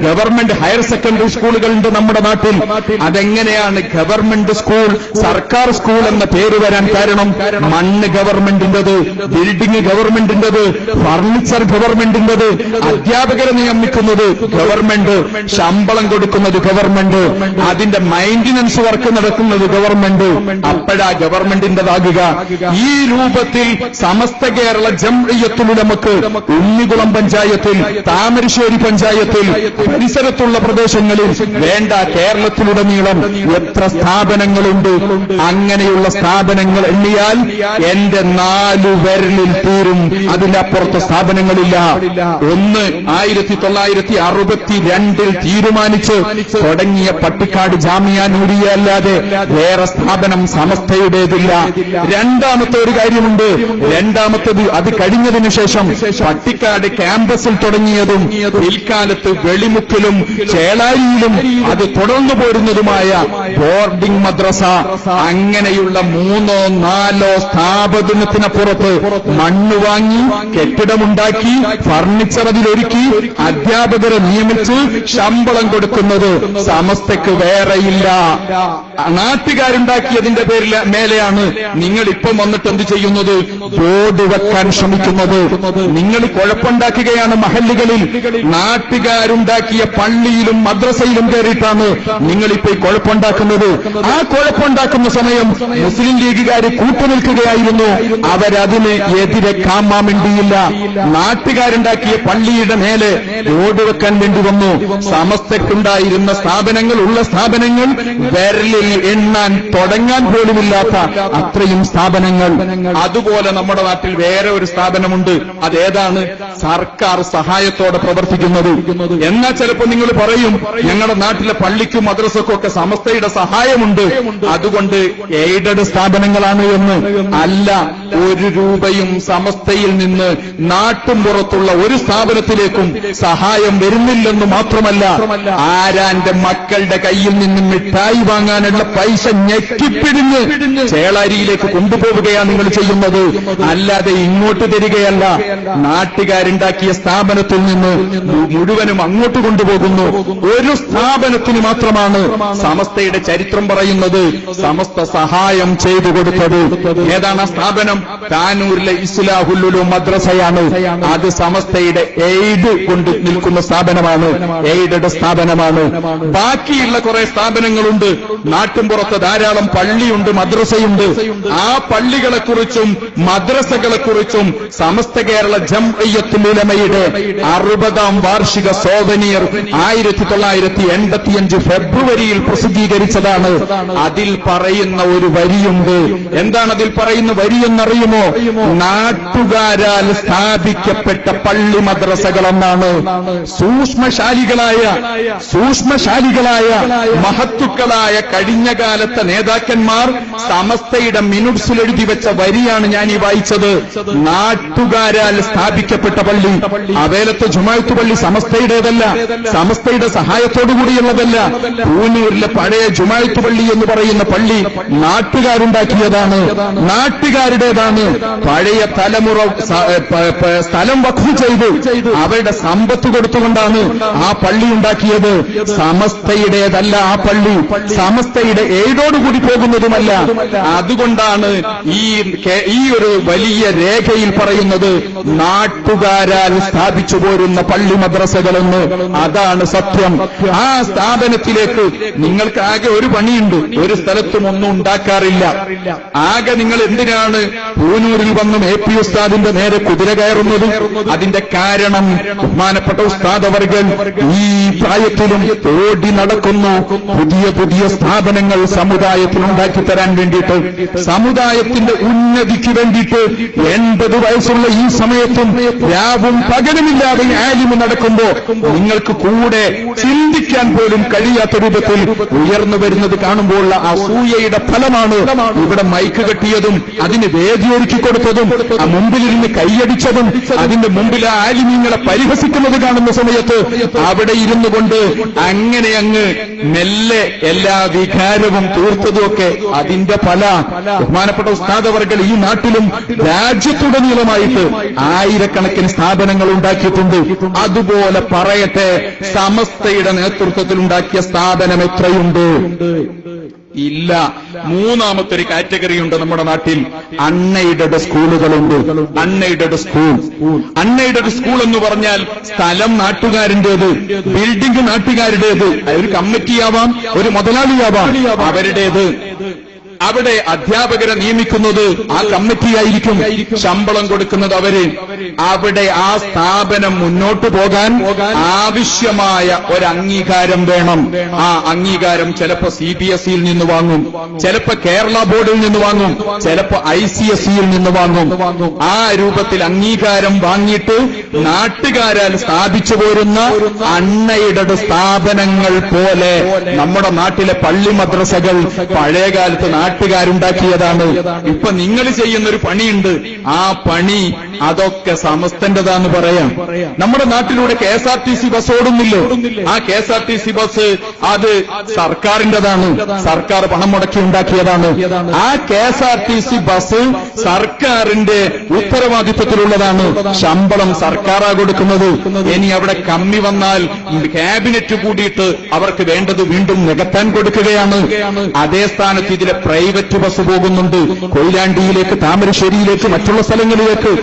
ഗവൺമെന്റ് ഹയർ സെക്കൻഡറി സ്കൂളുകളുണ്ട് നമ്മുടെ നാട്ടിൽ. അതെങ്ങനെയാണ് ഗവൺമെന്റ് സ്കൂൾ സർക്കാർ സ്കൂൾ എന്ന പേര് വരാൻ കാരണം? മണ്ണ് ഗവൺമെന്റിന്റേത്, ബിൽഡിംഗ് ഗവൺമെന്റിന്റേത്, ഫർണിച്ചർ ഗവൺമെന്റിന്റേത്, അധ്യാപകരെ നിയമിക്കുന്നത് ഗവൺമെന്റ്, ശമ്പളം കൊടുക്കുന്നത് ഗവൺമെന്റ്, അതിന്റെ മെയിന്റനൻസ് വർക്ക് നടക്കുന്നത് ഗവൺമെന്റ്. അപ്പോഴാ ഗവൺമെന്റിന്റേതാകുക. ഈ രൂപത്തിൽ സമസ്ത കേരള ജംഇയ്യത്തുൽ ഉലമക്ക് ഉണ്ണികുളം പഞ്ചായത്തിൽ, താമരശ്ശേരി പഞ്ചായത്തിൽ, പരിസരത്തുള്ള പ്രദേശങ്ങളിൽ, വേണ്ട കേരളത്തിലുടനീളം എത്ര സ്ഥാപനങ്ങളുണ്ട്? അങ്ങനെയുള്ള സ്ഥാപനങ്ങൾ എണ്ണിയാൽ എന്റെ 4 വിരലിൽ തീരും. അതിനപ്പുറത്ത് സ്ഥാപനങ്ങളില്ല. ഒന്ന് 1962 തീരുമാനിച്ച് തുടങ്ങിയ പട്ടിക്കാട് ജാമിയ നൂരിയ അല്ലാതെ വേറെ സ്ഥാപനം സമസ്തയുടേതില്ല. രണ്ടാമത്തെ ഒരു കാര്യമുണ്ട്. രണ്ടാമത്തത് അത് കഴിഞ്ഞതിനു ശേഷം പട്ടിക്കാട് ക്യാമ്പസിൽ തുടങ്ങിയതും പിൽക്കാലത്ത് വെളിമുക്കിലും ചേളാരിയിലും അത് തുടർന്നു പോരുന്നതുമായ ബോർഡിംഗ് മദ്രസ, അങ്ങനെയുള്ള 3-4 സ്ഥാപനത്തിനപ്പുറത്ത് മണ്ണ് വാങ്ങി കെട്ടിടമുണ്ടാക്കി ഫർണിച്ചർ അതിലൊരുക്കി അധ്യാപകരെ നിയമിച്ച് ശമ്പളം കൊടുക്കുന്നത് സമസ്തയ്ക്ക് വേറെയില്ല. നാട്ടുകാരുണ്ടാക്കിയതിന്റെ മേലെയാണ് നിങ്ങൾ ഇപ്പം വന്നിട്ട് എന്ത് ചെയ്യുന്നത്? ബോർഡ് വെക്കാൻ ശ്രമിക്കുന്നത്. നിങ്ങൾ കുഴപ്പമുണ്ടാക്കുകയാണ് മഹല്ലുകളിൽ. നാട്ടുകാരുണ്ടാക്കിയ പള്ളിയിലും മദ്രസയിലും കയറിയിട്ടാണ് നിങ്ങളിപ്പോ കുഴപ്പമുണ്ടാക്കുന്നത്. ആ കുഴപ്പമുണ്ടാക്കുന്ന സമയം മുസ്ലിം ലീഗുകാര് കൂട്ടുനിൽക്കുകയായിരുന്നു. അവരതിന് എതിരെ കാമാൻ വേണ്ടിയില്ല. നാട്ടുകാരുണ്ടാക്കിയ പള്ളിയുടെ മേലെ ബോർഡ് വെക്കാൻ വേണ്ടി വന്നു. സമസ്തക്കുണ്ടായിരുന്ന ഉള്ള സ്ഥാപനങ്ങൾ വിരലിൽ എണ്ണാൻ തുടങ്ങാൻ പോലുമില്ലാത്ത അത്രയും സ്ഥാപനങ്ങൾ. അതുപോലെ നമ്മുടെ നാട്ടിൽ വേറെ ഒരു സ്ഥാപനമുണ്ട്. അതേതാണ്? സർക്കാർ സഹായത്തോടെ പ്രവർത്തിക്കുന്നത്. എന്നാൽ ചിലപ്പോൾ നിങ്ങൾ പറയും, ഞങ്ങളുടെ നാട്ടിലെ പള്ളിക്കും മദ്രസക്കും ഒക്കെ സമസ്തയുടെ സഹായമുണ്ട്, അതുകൊണ്ട് എയ്ഡഡ് സ്ഥാപനങ്ങളാണ് എന്ന്. അല്ല, 1 രൂപയും സമസ്തയിൽ നിന്ന് നാട്ടും പുറത്തുള്ള ഒരു സ്ഥാപനത്തിലേക്കും സഹായം വരുന്നില്ലെന്ന് മാത്രമല്ല, ആരാന്റെ മക്കളുടെ കയ്യിൽ നിന്ന് മിഠായി വാങ്ങാനുള്ള പൈസ ഞെക്കിപ്പിടിഞ്ഞ് ചേളാരിയിലേക്ക് കൊണ്ടുപോവുകയാണ് നിങ്ങൾ ചെയ്യുന്നത്. ചെയ്യുന്നത്, അല്ലാതെ ഇങ്ങോട്ട് തരികയല്ല. നാട്ടുകാരുണ്ടാക്കിയ സ്ഥാപനത്തിൽ നിന്ന് മുഴുവനും അങ്ങോട്ട് കൊണ്ടുപോകുന്നു. ഒരു സ്ഥാപനത്തിന് മാത്രമാണ് സമസ്തയുടെ ചരിത്രം പറയുന്നത് സമസ്ത സഹായം ചെയ്തു കൊടുത്തത്. ഏതാണ് ആ സ്ഥാപനം? താനൂരിലെ ഇസ്ലാഹുൽ ഉലൂം മദ്രസയാണ്. അത് സമസ്തയുടെ എയ്ഡ് കൊണ്ട് നിൽക്കുന്ന സ്ഥാപനമാണ്, എയ്ഡഡ് സ്ഥാപനമാണ്. ബാക്കിയുള്ള കുറെ സ്ഥാപനങ്ങളുണ്ട്. നാട്ടിൻപുറത്ത് ധാരാളം പള്ളിയുണ്ട്, മദ്രസയുണ്ട്. ആ പള്ളികളെക്കുറിച്ചും മദ്രസകളെക്കുറിച്ചും സമസ്ത കേരള ജംഇയ്യത്തുൽ ഉലമയുടെ 60ാം വാർഷിക സോവനിയർ 1985 ഫെബ്രുവരിയിൽ പ്രസിദ്ധീകരിച്ചതാണ്. അതിൽ പറയുന്ന ഒരു വരിയുണ്ട്. എന്താണ് അതിൽ പറയുന്ന വരിയെന്നറിയുമോ? നാട്ടുകാരാൽ സ്ഥാപിക്കപ്പെട്ട പള്ളി മദ്രസകളെന്നാണ്. സൂക്ഷ്മശാലികളായ മഹത്തുക്കളായ കഴിഞ്ഞ കാലത്തെ നേതാക്കന്മാർ സമസ്തയുടെ മിനുട്സിൽ എഴുതി വെച്ച വരിയാണ് ഞാൻ ഈ വായിച്ചത്. നാട്ടുകാരാൽ സ്ഥാപിക്കപ്പെട്ട പള്ളി. അവേലത്തെ ജുമാഅത്ത് പള്ളി സമസ്തയുടേതല്ല, സമസ്തയുടെ സഹായത്തോടുകൂടിയുള്ളതല്ല. പൂനൂരിലെ പഴയ ജുമാഅത്ത് പള്ളി എന്ന് പറയുന്ന പള്ളി നാട്ടുകാരുണ്ടാക്കിയതാണ്, നാട്ടുകാരുടേതാണ്. പഴയ തലമുറ സ്ഥലം വഖഫ് ചെയ്ത് അവരുടെ സമ്പത്ത് കൊടുത്തുകൊണ്ടാണ് ആ പള്ളി ഉണ്ടാക്കിയത്. സമസ്തയുടേതല്ല ആ പള്ളി, സമസ്തയുടെ ഏടോടുകൂടി പോകുന്നതുമല്ല. അതുകൊണ്ടാണ് ഈ ഒരു വലിയ രേഖയിൽ പറയുന്നത് നാട്ടുകാരാൽ സ്ഥാപിച്ചു പോരുന്ന പള്ളി മദ്രസകളെന്ന്. അതാണ് സത്യം. ആ സ്ഥാപനത്തിലേക്ക് നിങ്ങൾക്ക് ആകെ ഒരു പണിയുണ്ട്. ഒരു സ്ഥലത്തും ഒന്നും ഉണ്ടാക്കാറില്ല. ആകെ നിങ്ങൾ എന്തിനാണ് പൂനൂരിൽ വന്നും AP ഉസ്താദിന്റെ നേരെ കുതിര കയറുന്നത്? അതിന്റെ കാരണം ബഹുമാനപ്പെട്ട ഉസ്താദ് അവർകൾ ഈ പ്രായത്തിലും ഓടി നടക്കുന്നു. പുതിയ പുതിയ സ്ഥാപനങ്ങൾ സമുദായത്തിൽ ഉണ്ടാക്കി തരാൻ വേണ്ടിയിട്ട്, സമുദായത്തിന്റെ ഉന്നതിക്ക് വേണ്ടിയിട്ട് 80 വയസ്സുള്ള ഈ സമയത്തും രാവും പകലുമില്ലാതെ ആലിമ് നടക്കുമ്പോ നിങ്ങൾക്ക് കൂടെ ചിന്തിക്കാൻ പോലും കഴിയാത്ത രൂപത്തിൽ ഉയർന്നു വരുന്നത് കാണുമ്പോൾ അസൂയയുടെ ഫലമാണ് ഇവിടെ മൈക്ക് കെട്ടിയതും അതിന് വേദിയൊരുക്കി കൊടുത്തതും മുമ്പിലിരുന്ന് കൈയടിച്ചതും അതിന്റെ മുമ്പിൽ ആലിമീങ്ങളെ പരിഹസിക്കുന്നത് കാണുന്ന സമയത്ത് അവിടെ ഇരുന്നു കൊണ്ട് അങ്ങനെ അങ്ങ് മെല്ലെ എല്ലാ വികാരവും തീർത്തതുമൊക്കെ അതിന്റെ പല ബഹുമാനപ്പെട്ട ഉസ്താദ് അവർകൾ ഈ നാട്ടിലും രാജ്യത്തുടനീളമായിട്ട് ആയിരക്കണക്കിന് സ്ഥാപനങ്ങൾ ഉണ്ടാക്കിയിട്ടുണ്ട്. അതുപോലെ പറയട്ടെ, സമസ്തയുടെ നേതൃത്വത്തിൽ ഉണ്ടാക്കിയ സ്ഥാപനം എത്രയുണ്ട്? ഇല്ല. മൂന്നാമത്തെ ഒരു കാറ്റഗറി ഉണ്ട് നമ്മുടെ നാട്ടിൽ. അൺഎയ്ഡഡ് സ്കൂളുകളുണ്ട്. അൺഎയ്ഡഡ് സ്കൂൾ എന്ന് പറഞ്ഞാൽ സ്ഥലം നാട്ടുകാരന്റേത്, ബിൽഡിംഗ് നാട്ടുകാരുടേത്, ഒരു കമ്മിറ്റിയാവാം, ഒരു മുതലാളിയാവാം, അവരുടേത്. അവിടെ അധ്യാപകരെ നിയമിക്കുന്നത് ആ കമ്മിറ്റിയായിരിക്കും, ശമ്പളം കൊടുക്കുന്നത് അവര്. അവിടെ ആ സ്ഥാപനം മുന്നോട്ടു പോകാൻ ആവശ്യമായ ഒരു അംഗീകാരം വേണം. ആ അംഗീകാരം ചിലപ്പോ CBSEയിൽ നിന്ന് വാങ്ങും, ചിലപ്പോ കേരള ബോർഡിൽ നിന്ന് വാങ്ങും, ചിലപ്പോ ICSEയിൽ നിന്ന് വാങ്ങും. ആ രൂപത്തിൽ അംഗീകാരം വാങ്ങിയിട്ട് നാട്ടുകാരാൽ സ്ഥാപിച്ചു പോരുന്ന അൺഎയ്ഡഡ് സ്ഥാപനങ്ങൾ പോലെ നമ്മുടെ നാട്ടിലെ പള്ളി മദ്രസകൾ പഴയകാലത്ത് നാട്ടുകാരുണ്ടാക്കിയതാണ്. ഇപ്പൊ നിങ്ങൾ ചെയ്യുന്നൊരു പണിയുണ്ട്. ആ പണി അതൊക്കെ സമസ്തന്റേതാന്ന് പറയാം. നമ്മുടെ നാട്ടിലൂടെ KSRTC ബസ് ഓടുന്നില്ലോ. ആ KSRTC ബസ് അത് സർക്കാരിന്റേതാണ്, സർക്കാർ പണം മുടക്കി ഉണ്ടാക്കിയതാണ്. ആ KSRTC ബസ് സർക്കാരിന്റെ ഉത്തരവാദിത്വത്തിലുള്ളതാണ്. ശമ്പളം സർക്കാരാ കൊടുക്കുന്നത്. ഇനി അവിടെ കമ്മി വന്നാൽ ക്യാബിനറ്റ് കൂടിയിട്ട് അവർക്ക് വേണ്ടത് വീണ്ടും നികത്താൻ കൊടുക്കുകയാണ്. അതേ സ്ഥാനത്ത് ഇതിലെ പ്രൈവറ്റ് ബസ് പോകുന്നുണ്ട്, കൊയിലാണ്ടിയിലേക്ക്, താമരശ്ശേരിയിലേക്ക്, മറ്റുള്ള സ്ഥലങ്ങളിലേക്ക്.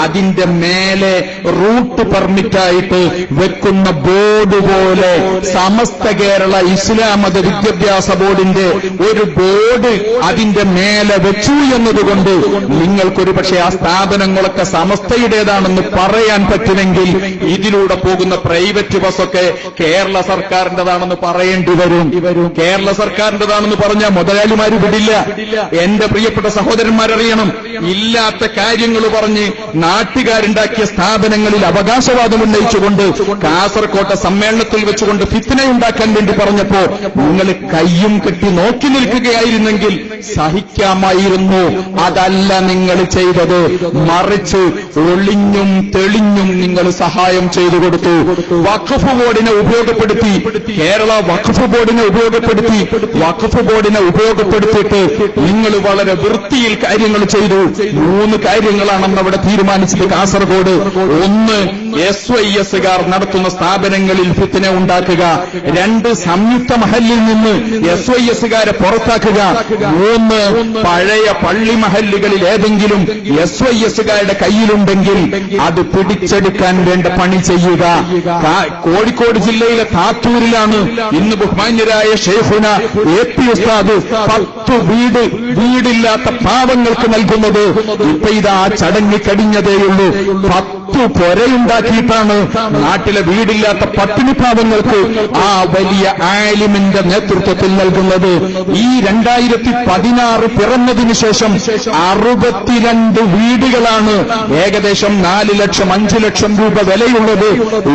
അതിന്റെ മേലെ റൂട്ട് പെർമിറ്റായിട്ട് വെക്കുന്ന ബോർഡ് പോലെ സമസ്ത കേരള ഇസ്ലാം മത വിദ്യാഭ്യാസ ബോർഡിന്റെ ഒരു ബോർഡ് അതിന്റെ മേലെ വെച്ചു എന്നതുകൊണ്ട് നിങ്ങൾക്കൊരു പക്ഷേ ആ സ്ഥാപനങ്ങളൊക്കെ സമസ്തയുടേതാണെന്ന് പറയാൻ പറ്റുമെങ്കിൽ ഇതിലൂടെ പോകുന്ന പ്രൈവറ്റ് ബസ്സൊക്കെ കേരള സർക്കാരിന്റേതാണെന്ന് പറയേണ്ടി വരും. കേരള സർക്കാരിന്റേതാണെന്ന് പറഞ്ഞാൽ മുതലാളിമാര് വിടില്ല. എന്റെ പ്രിയപ്പെട്ട സഹോദരന്മാരറിയണം, ഇല്ലാത്ത കാര്യങ്ങൾ പറഞ്ഞ് നാട്ടുകാരുണ്ടാക്കിയ സ്ഥാപനങ്ങളിൽ അവകാശവാദം ഉന്നയിച്ചുകൊണ്ട് കാസർകോട്ടെ സമ്മേളനത്തിൽ വെച്ചുകൊണ്ട് ഫിത്നയുണ്ടാക്കാൻ വേണ്ടി പറഞ്ഞപ്പോ നിങ്ങൾ കയ്യും കെട്ടി നോക്കി നിൽക്കുകയായിരുന്നെങ്കിൽ സഹിക്കാമായിരുന്നു. അതല്ല നിങ്ങൾ ചെയ്തത്. മറിച്ച് ഒളിഞ്ഞും തെളിഞ്ഞും നിങ്ങൾ സഹായം ചെയ്തു കൊടുത്തു. വഖഫ് ബോർഡിനെ ഉപയോഗപ്പെടുത്തി, കേരള വഖഫ് ബോർഡിനെ ഉപയോഗപ്പെടുത്തി, വഖഫ് ബോർഡിനെ ഉപയോഗപ്പെടുത്തിയിട്ട് നിങ്ങൾ വളരെ വൃത്തിയിൽ കാര്യങ്ങൾ ചെയ്തു. 3 കാര്യങ്ങളാണെന്ന് അവിടെ തീരുമാനിച്ചത് കാസർഗോഡ്. 1, SYSകാർ നടത്തുന്ന സ്ഥാപനങ്ങളിൽ ഫിത്ന ഉണ്ടാക്കുക. 2, സംയുക്ത മഹല്ലിൽ നിന്ന് SYSകാരെ പുറത്താക്കുക. 3, പഴയ പള്ളി മഹല്ലുകളിൽ ഏതെങ്കിലും SYSകാരുടെ കയ്യിലുണ്ടെങ്കിൽ അത് പിടിച്ചെടുക്കാൻ വേണ്ട പണി ചെയ്യുക. കോഴിക്കോട് ജില്ലയിലെ താത്തൂരിലാണ് ഇന്ന് ബഹുമാന്യരായ ഷെയ്ഖുന AP ഉസ്താദ് 10 വീടില്ലാത്ത പാവങ്ങൾക്ക് നൽകുന്നത്. ഇപ്പൊ ഇതാ ചടങ്ങ് കഴിഞ്ഞതേയുള്ളൂ. 10 പുരയുണ്ടാക്കിയിട്ടാണ് നാട്ടിലെ വീടില്ലാത്ത പട്ടിണി പാവങ്ങൾക്ക് ആ വലിയ ആലിമിന്റെ നേതൃത്വത്തിൽ നൽകുന്നത്. ഈ 2016 പിറന്നതിനു ശേഷം 62 വീടുകളാണ് ഏകദേശം 4 ലക്ഷം 5 ലക്ഷം രൂപ വിലയുള്ളത്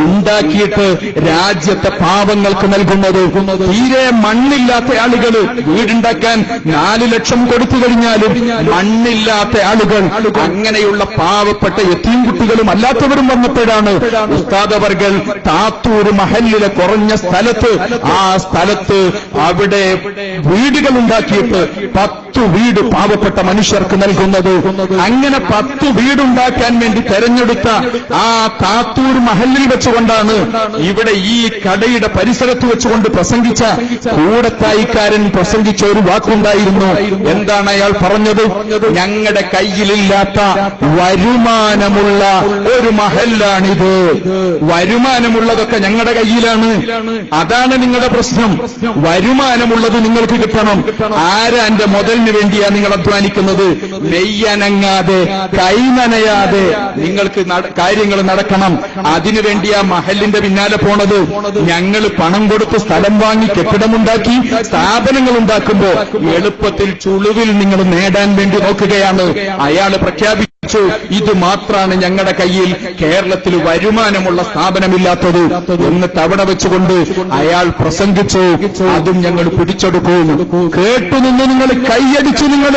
ഉണ്ടാക്കിയിട്ട് രാജ്യത്തെ പാവങ്ങൾക്ക് നൽകുന്നത്. തീരെ മണ്ണില്ലാത്ത ആളുകൾ വീടുണ്ടാക്കാൻ 4 ലക്ഷം കൊടുത്തു കഴിഞ്ഞാലും മണ്ണില്ലാത്ത ആളുകൾ, അങ്ങനെയുള്ള പാവപ്പെട്ട യതീം കുട്ടികളും അല്ലാത്തവരും വന്നപ്പോഴാണ് ഉസ്താദ് അവർകൾ താത്തൂർ മഹല്ലിലെ കുറഞ്ഞ സ്ഥലത്ത് അവിടെ വീടുകൾ ഉണ്ടാക്കിയിട്ട് 10 വീട് പാവപ്പെട്ട മനുഷ്യർക്ക് നൽകുന്നത്. അങ്ങനെ 10 വീടുണ്ടാക്കാൻ വേണ്ടി തെരഞ്ഞെടുത്ത ആ താത്തൂർ മഹല്ലിൽ വെച്ചുകൊണ്ടാണ് ഇവിടെ ഈ കടയുടെ പരിസരത്ത് വെച്ചുകൊണ്ട് പ്രസംഗിച്ച കൂടത്തായിക്കാരൻ പ്രസംഗിച്ച ഒരു വാക്കുണ്ടായിരുന്നു. എന്താണ് അയാൾ പറഞ്ഞത്? ഞങ്ങളുടെ കയ്യിലില്ലാത്ത വരുമാനമുള്ള ഒരു മഹല്ലാണിത്. വരുമാനമുള്ളതൊക്കെ ഞങ്ങളുടെ കയ്യിലാണ്. അതാണ് നിങ്ങളുടെ പ്രശ്നം. വരുമാനമുള്ളത് നിങ്ങൾക്ക് കിട്ടണം. ആരാ എന്റെ മുതലിന് വേണ്ടിയാ നിങ്ങൾ അധ്വാനിക്കുന്നത്? നെയ്യനങ്ങാതെ കൈനനയാതെ നിങ്ങൾക്ക് കാര്യങ്ങൾ നടക്കണം. അതിനുവേണ്ടി ആ മഹലിന്റെ പിന്നാലെ പോണത്. ഞങ്ങൾ പണം കൊടുത്ത് സ്ഥലം വാങ്ങി കെട്ടിടമുണ്ടാക്കി സ്ഥാപനങ്ങൾ ഉണ്ടാക്കുമ്പോ എളുപ്പത്തിൽ ചുളുവിൽ നിങ്ങൾ നേടാൻ വേണ്ടി നോക്കുകയാണ്. അയാൾ പ്രഖ്യാപിച്ചു, ഇത് മാത്രമാണ് ഞങ്ങളുടെ കയ്യിൽ കേരളത്തിൽ വരുമാനമുള്ള സ്ഥാപനമില്ലാത്തത്. എന്നിട്ട് അവിടെ വെച്ചുകൊണ്ട് അയാൾ പ്രസംഗിച്ചു, അതും ഞങ്ങൾ പിടിച്ചെടുക്കും. കേട്ടുനിന്ന് നിങ്ങൾ കൈയടിച്ചു. നിങ്ങൾ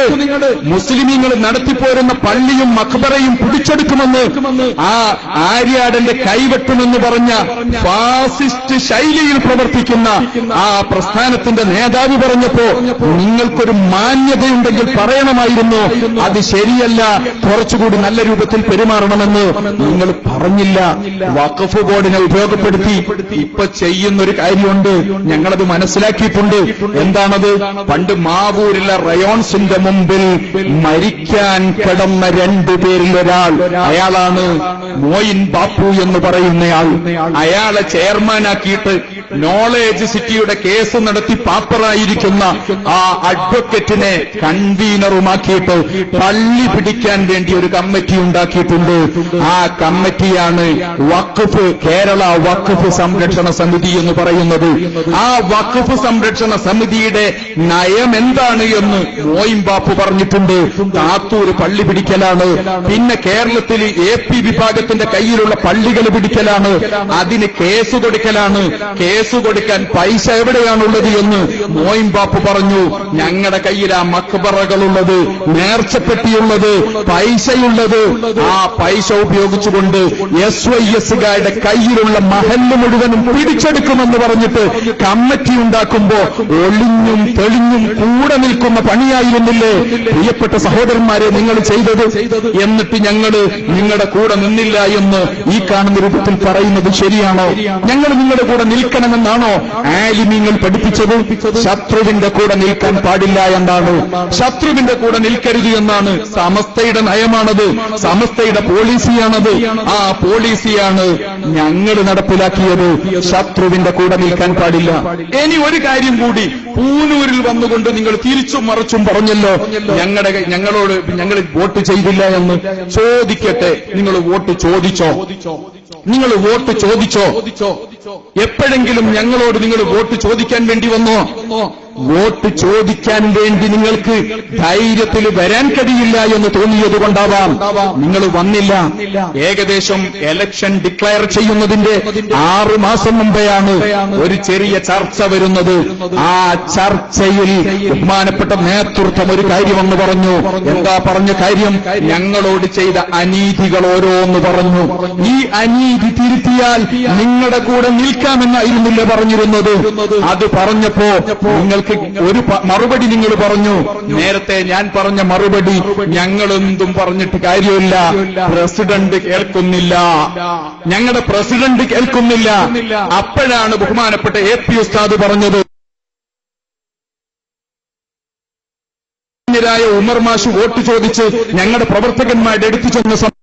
മുസ്ലിമീങ്ങൾ നടത്തിപ്പോരുന്ന പള്ളിയും മഖ്ബറയും പിടിച്ചെടുക്കുമെന്ന് ആ ആര്യാടന്റെ കൈവെട്ടുമെന്ന് പറഞ്ഞ ഫാസിസ്റ്റ് ശൈലിയിൽ പ്രവർത്തിക്കുന്ന ആ പ്രസ്ഥാനത്തിന്റെ നേതാവ് പറഞ്ഞപ്പോ നിങ്ങൾക്കൊരു മാന്യതയുണ്ടെങ്കിൽ പറയണമായിരുന്നു, അത് ശരിയല്ല, കുറച്ചുകൂടി നല്ല രൂപത്തിൽ പെരുമാറണമെന്ന്. നിങ്ങൾ പറഞ്ഞില്ല. വഖഫ് ബോർഡിനെ ഉപയോഗപ്പെടുത്തി ഇപ്പൊ ചെയ്യുന്നൊരു കാര്യമുണ്ട്. ഞങ്ങളത് മനസ്സിലാക്കിയിട്ടുണ്ട്. എന്താണത്? പണ്ട് മാവൂരിലെ റയോൺസിന്റെ മുമ്പിൽ മരിക്കാൻ കിടന്ന 2 പേരിൽ ഒരാൾ, അയാളാണ് മോയിൻ ബാപ്പു എന്ന് പറയുന്നയാൾ. അയാളെ ചെയർമാനാക്കിയിട്ട് നോളേജ് സിറ്റിയുടെ കേസ് നടത്തി പാപ്പറായിരിക്കുന്ന ആ അഡ്വക്കറ്റിനെ കൺവീനറുമാക്കിയിട്ട് പള്ളി പിടിക്കാൻ വേണ്ടി ഒരു കമ്മിറ്റി ഉണ്ടാക്കിയിട്ടുണ്ട്. ആ കമ്മിറ്റിയാണ് വഖഫ്, കേരള വഖഫ് സംരക്ഷണ സമിതി എന്ന് പറയുന്നത്. ആ വഖഫ് സംരക്ഷണ സമിതിയുടെ നയം എന്താണ് എന്ന് മോയിൻ ബാപ്പു പറഞ്ഞിട്ടുണ്ട്. താത്തൂർ പള്ളി പിടിക്കലാണ്. പിന്നെ കേരളത്തിൽ AP വിഭാഗത്തിന്റെ കയ്യിലുള്ള പള്ളികൾ പിടിക്കലാണ്. അതിന് കേസ് കൊടുക്കലാണ്. കേസ് കൊടുക്കാൻ പൈസ എവിടെയാണുള്ളത് എന്ന് മോയിൻ ബാപ്പു പറഞ്ഞു. ഞങ്ങളുടെ കയ്യിൽ ആ മക്ബറകളുള്ളത്, നേർച്ചപ്പെട്ടിയുള്ളത്, പൈസയുള്ളത്. ആ പൈസ ഉപയോഗിച്ചുകൊണ്ട് SYSകാരുടെ കയ്യിലുള്ള മഹല്ല് മുഴുവനും പിടിച്ചെടുക്കുമെന്ന് പറഞ്ഞിട്ട് കമ്മിറ്റി ഉണ്ടാക്കുമ്പോ ഒളിഞ്ഞും തെളിഞ്ഞും കൂടെ നിൽക്കുന്ന പണിയായിരുന്നില്ലേ പ്രിയപ്പെട്ട സഹോദരന്മാരെ നിങ്ങൾ ചെയ്തത്? എന്നിട്ട് ഞങ്ങള് നിങ്ങളുടെ കൂടെ നിന്നില്ല എന്ന് ഈ കാണുന്ന രൂപത്തിൽ പറയുന്നത് ശരിയാണോ? ഞങ്ങൾ നിങ്ങളുടെ കൂടെ നിൽക്കണമെന്നാണോ ആലിമീങ്ങൾ പഠിപ്പിച്ചത്? ശത്രുവിന്റെ കൂടെ നിൽക്കാൻ പാടില്ല എന്നാണ്. ശത്രുവിന്റെ കൂടെ നിൽക്കരുത് എന്നാണ് സമസ്തയുടെ നയമാണത്. സമസ്തയുടെ പോളിസിയാണത്. ആ പോളിസിയാണ് ഞങ്ങൾ നടപ്പിലാക്കിയത്. ശത്രുവിന്റെ കൂടെ നിൽക്കാൻ പാടില്ല. ഇനി ഒരു കാര്യം കൂടി, പൂനൂരിൽ വന്നുകൊണ്ട് നിങ്ങൾ തിരിച്ചും മറിച്ചും പറഞ്ഞല്ലോ ഞങ്ങൾ വോട്ട് ചെയ്തില്ല എന്ന്. ചോദിക്കട്ടെ, നിങ്ങൾ വോട്ട് ചോദിച്ചോ? നിങ്ങൾ വോട്ട് ചോദിച്ചോ? എപ്പോഴെങ്കിലും ഞങ്ങളോട് നിങ്ങൾ വോട്ട് ചോദിക്കാൻ വേണ്ടി വന്നോ? വോട്ട് ചോദിക്കാൻ വേണ്ടി നിങ്ങൾക്ക് ധൈര്യത്തിൽ വരാൻ കഴിയില്ല എന്ന് തോന്നിയത് കൊണ്ടാവാം നിങ്ങൾ വന്നില്ല. ഏകദേശം ഇലക്ഷൻ ഡിക്ലയർ ചെയ്യുന്നതിന്റെ 6 മാസം മുമ്പെയാണ് ഒരു ചെറിയ ചർച്ച വരുന്നത്. ആ ചർച്ചയിൽ ബഹുമാനപ്പെട്ട നേതൃത്വം ഒരു കാര്യമെന്ന് പറഞ്ഞു. എന്താ പറഞ്ഞ കാര്യം? ഞങ്ങളോട് ചെയ്ത അനീതികൾ ഓരോന്ന് പറഞ്ഞു. ഈ അനീതി തിരുത്തിയാൽ നിങ്ങളുടെ കൂടെ നിൽക്കാമെന്നായിരുന്നില്ല പറഞ്ഞിരുന്നത്. അത് പറഞ്ഞപ്പോ നിങ്ങൾക്ക് നിങ്ങൾക്ക് ഒരു മറുപടി നിങ്ങൾ പറഞ്ഞു. നേരത്തെ ഞാൻ പറഞ്ഞ മറുപടി ഞങ്ങളെന്തും പറഞ്ഞിട്ട് കാര്യമില്ല, പ്രസിഡന്റ് കേൾക്കുന്നില്ല, ഞങ്ങളുടെ പ്രസിഡന്റ് കേൾക്കുന്നില്ല. അപ്പോഴാണ് ബഹുമാനപ്പെട്ട AP ഉസ്താദ് പറഞ്ഞത്, ഉമർ മാഷ് വോട്ട് ചോദിച്ച് ഞങ്ങളുടെ പ്രവർത്തകന്മാരുടെ അടുത്ത് ചെന്ന സമയം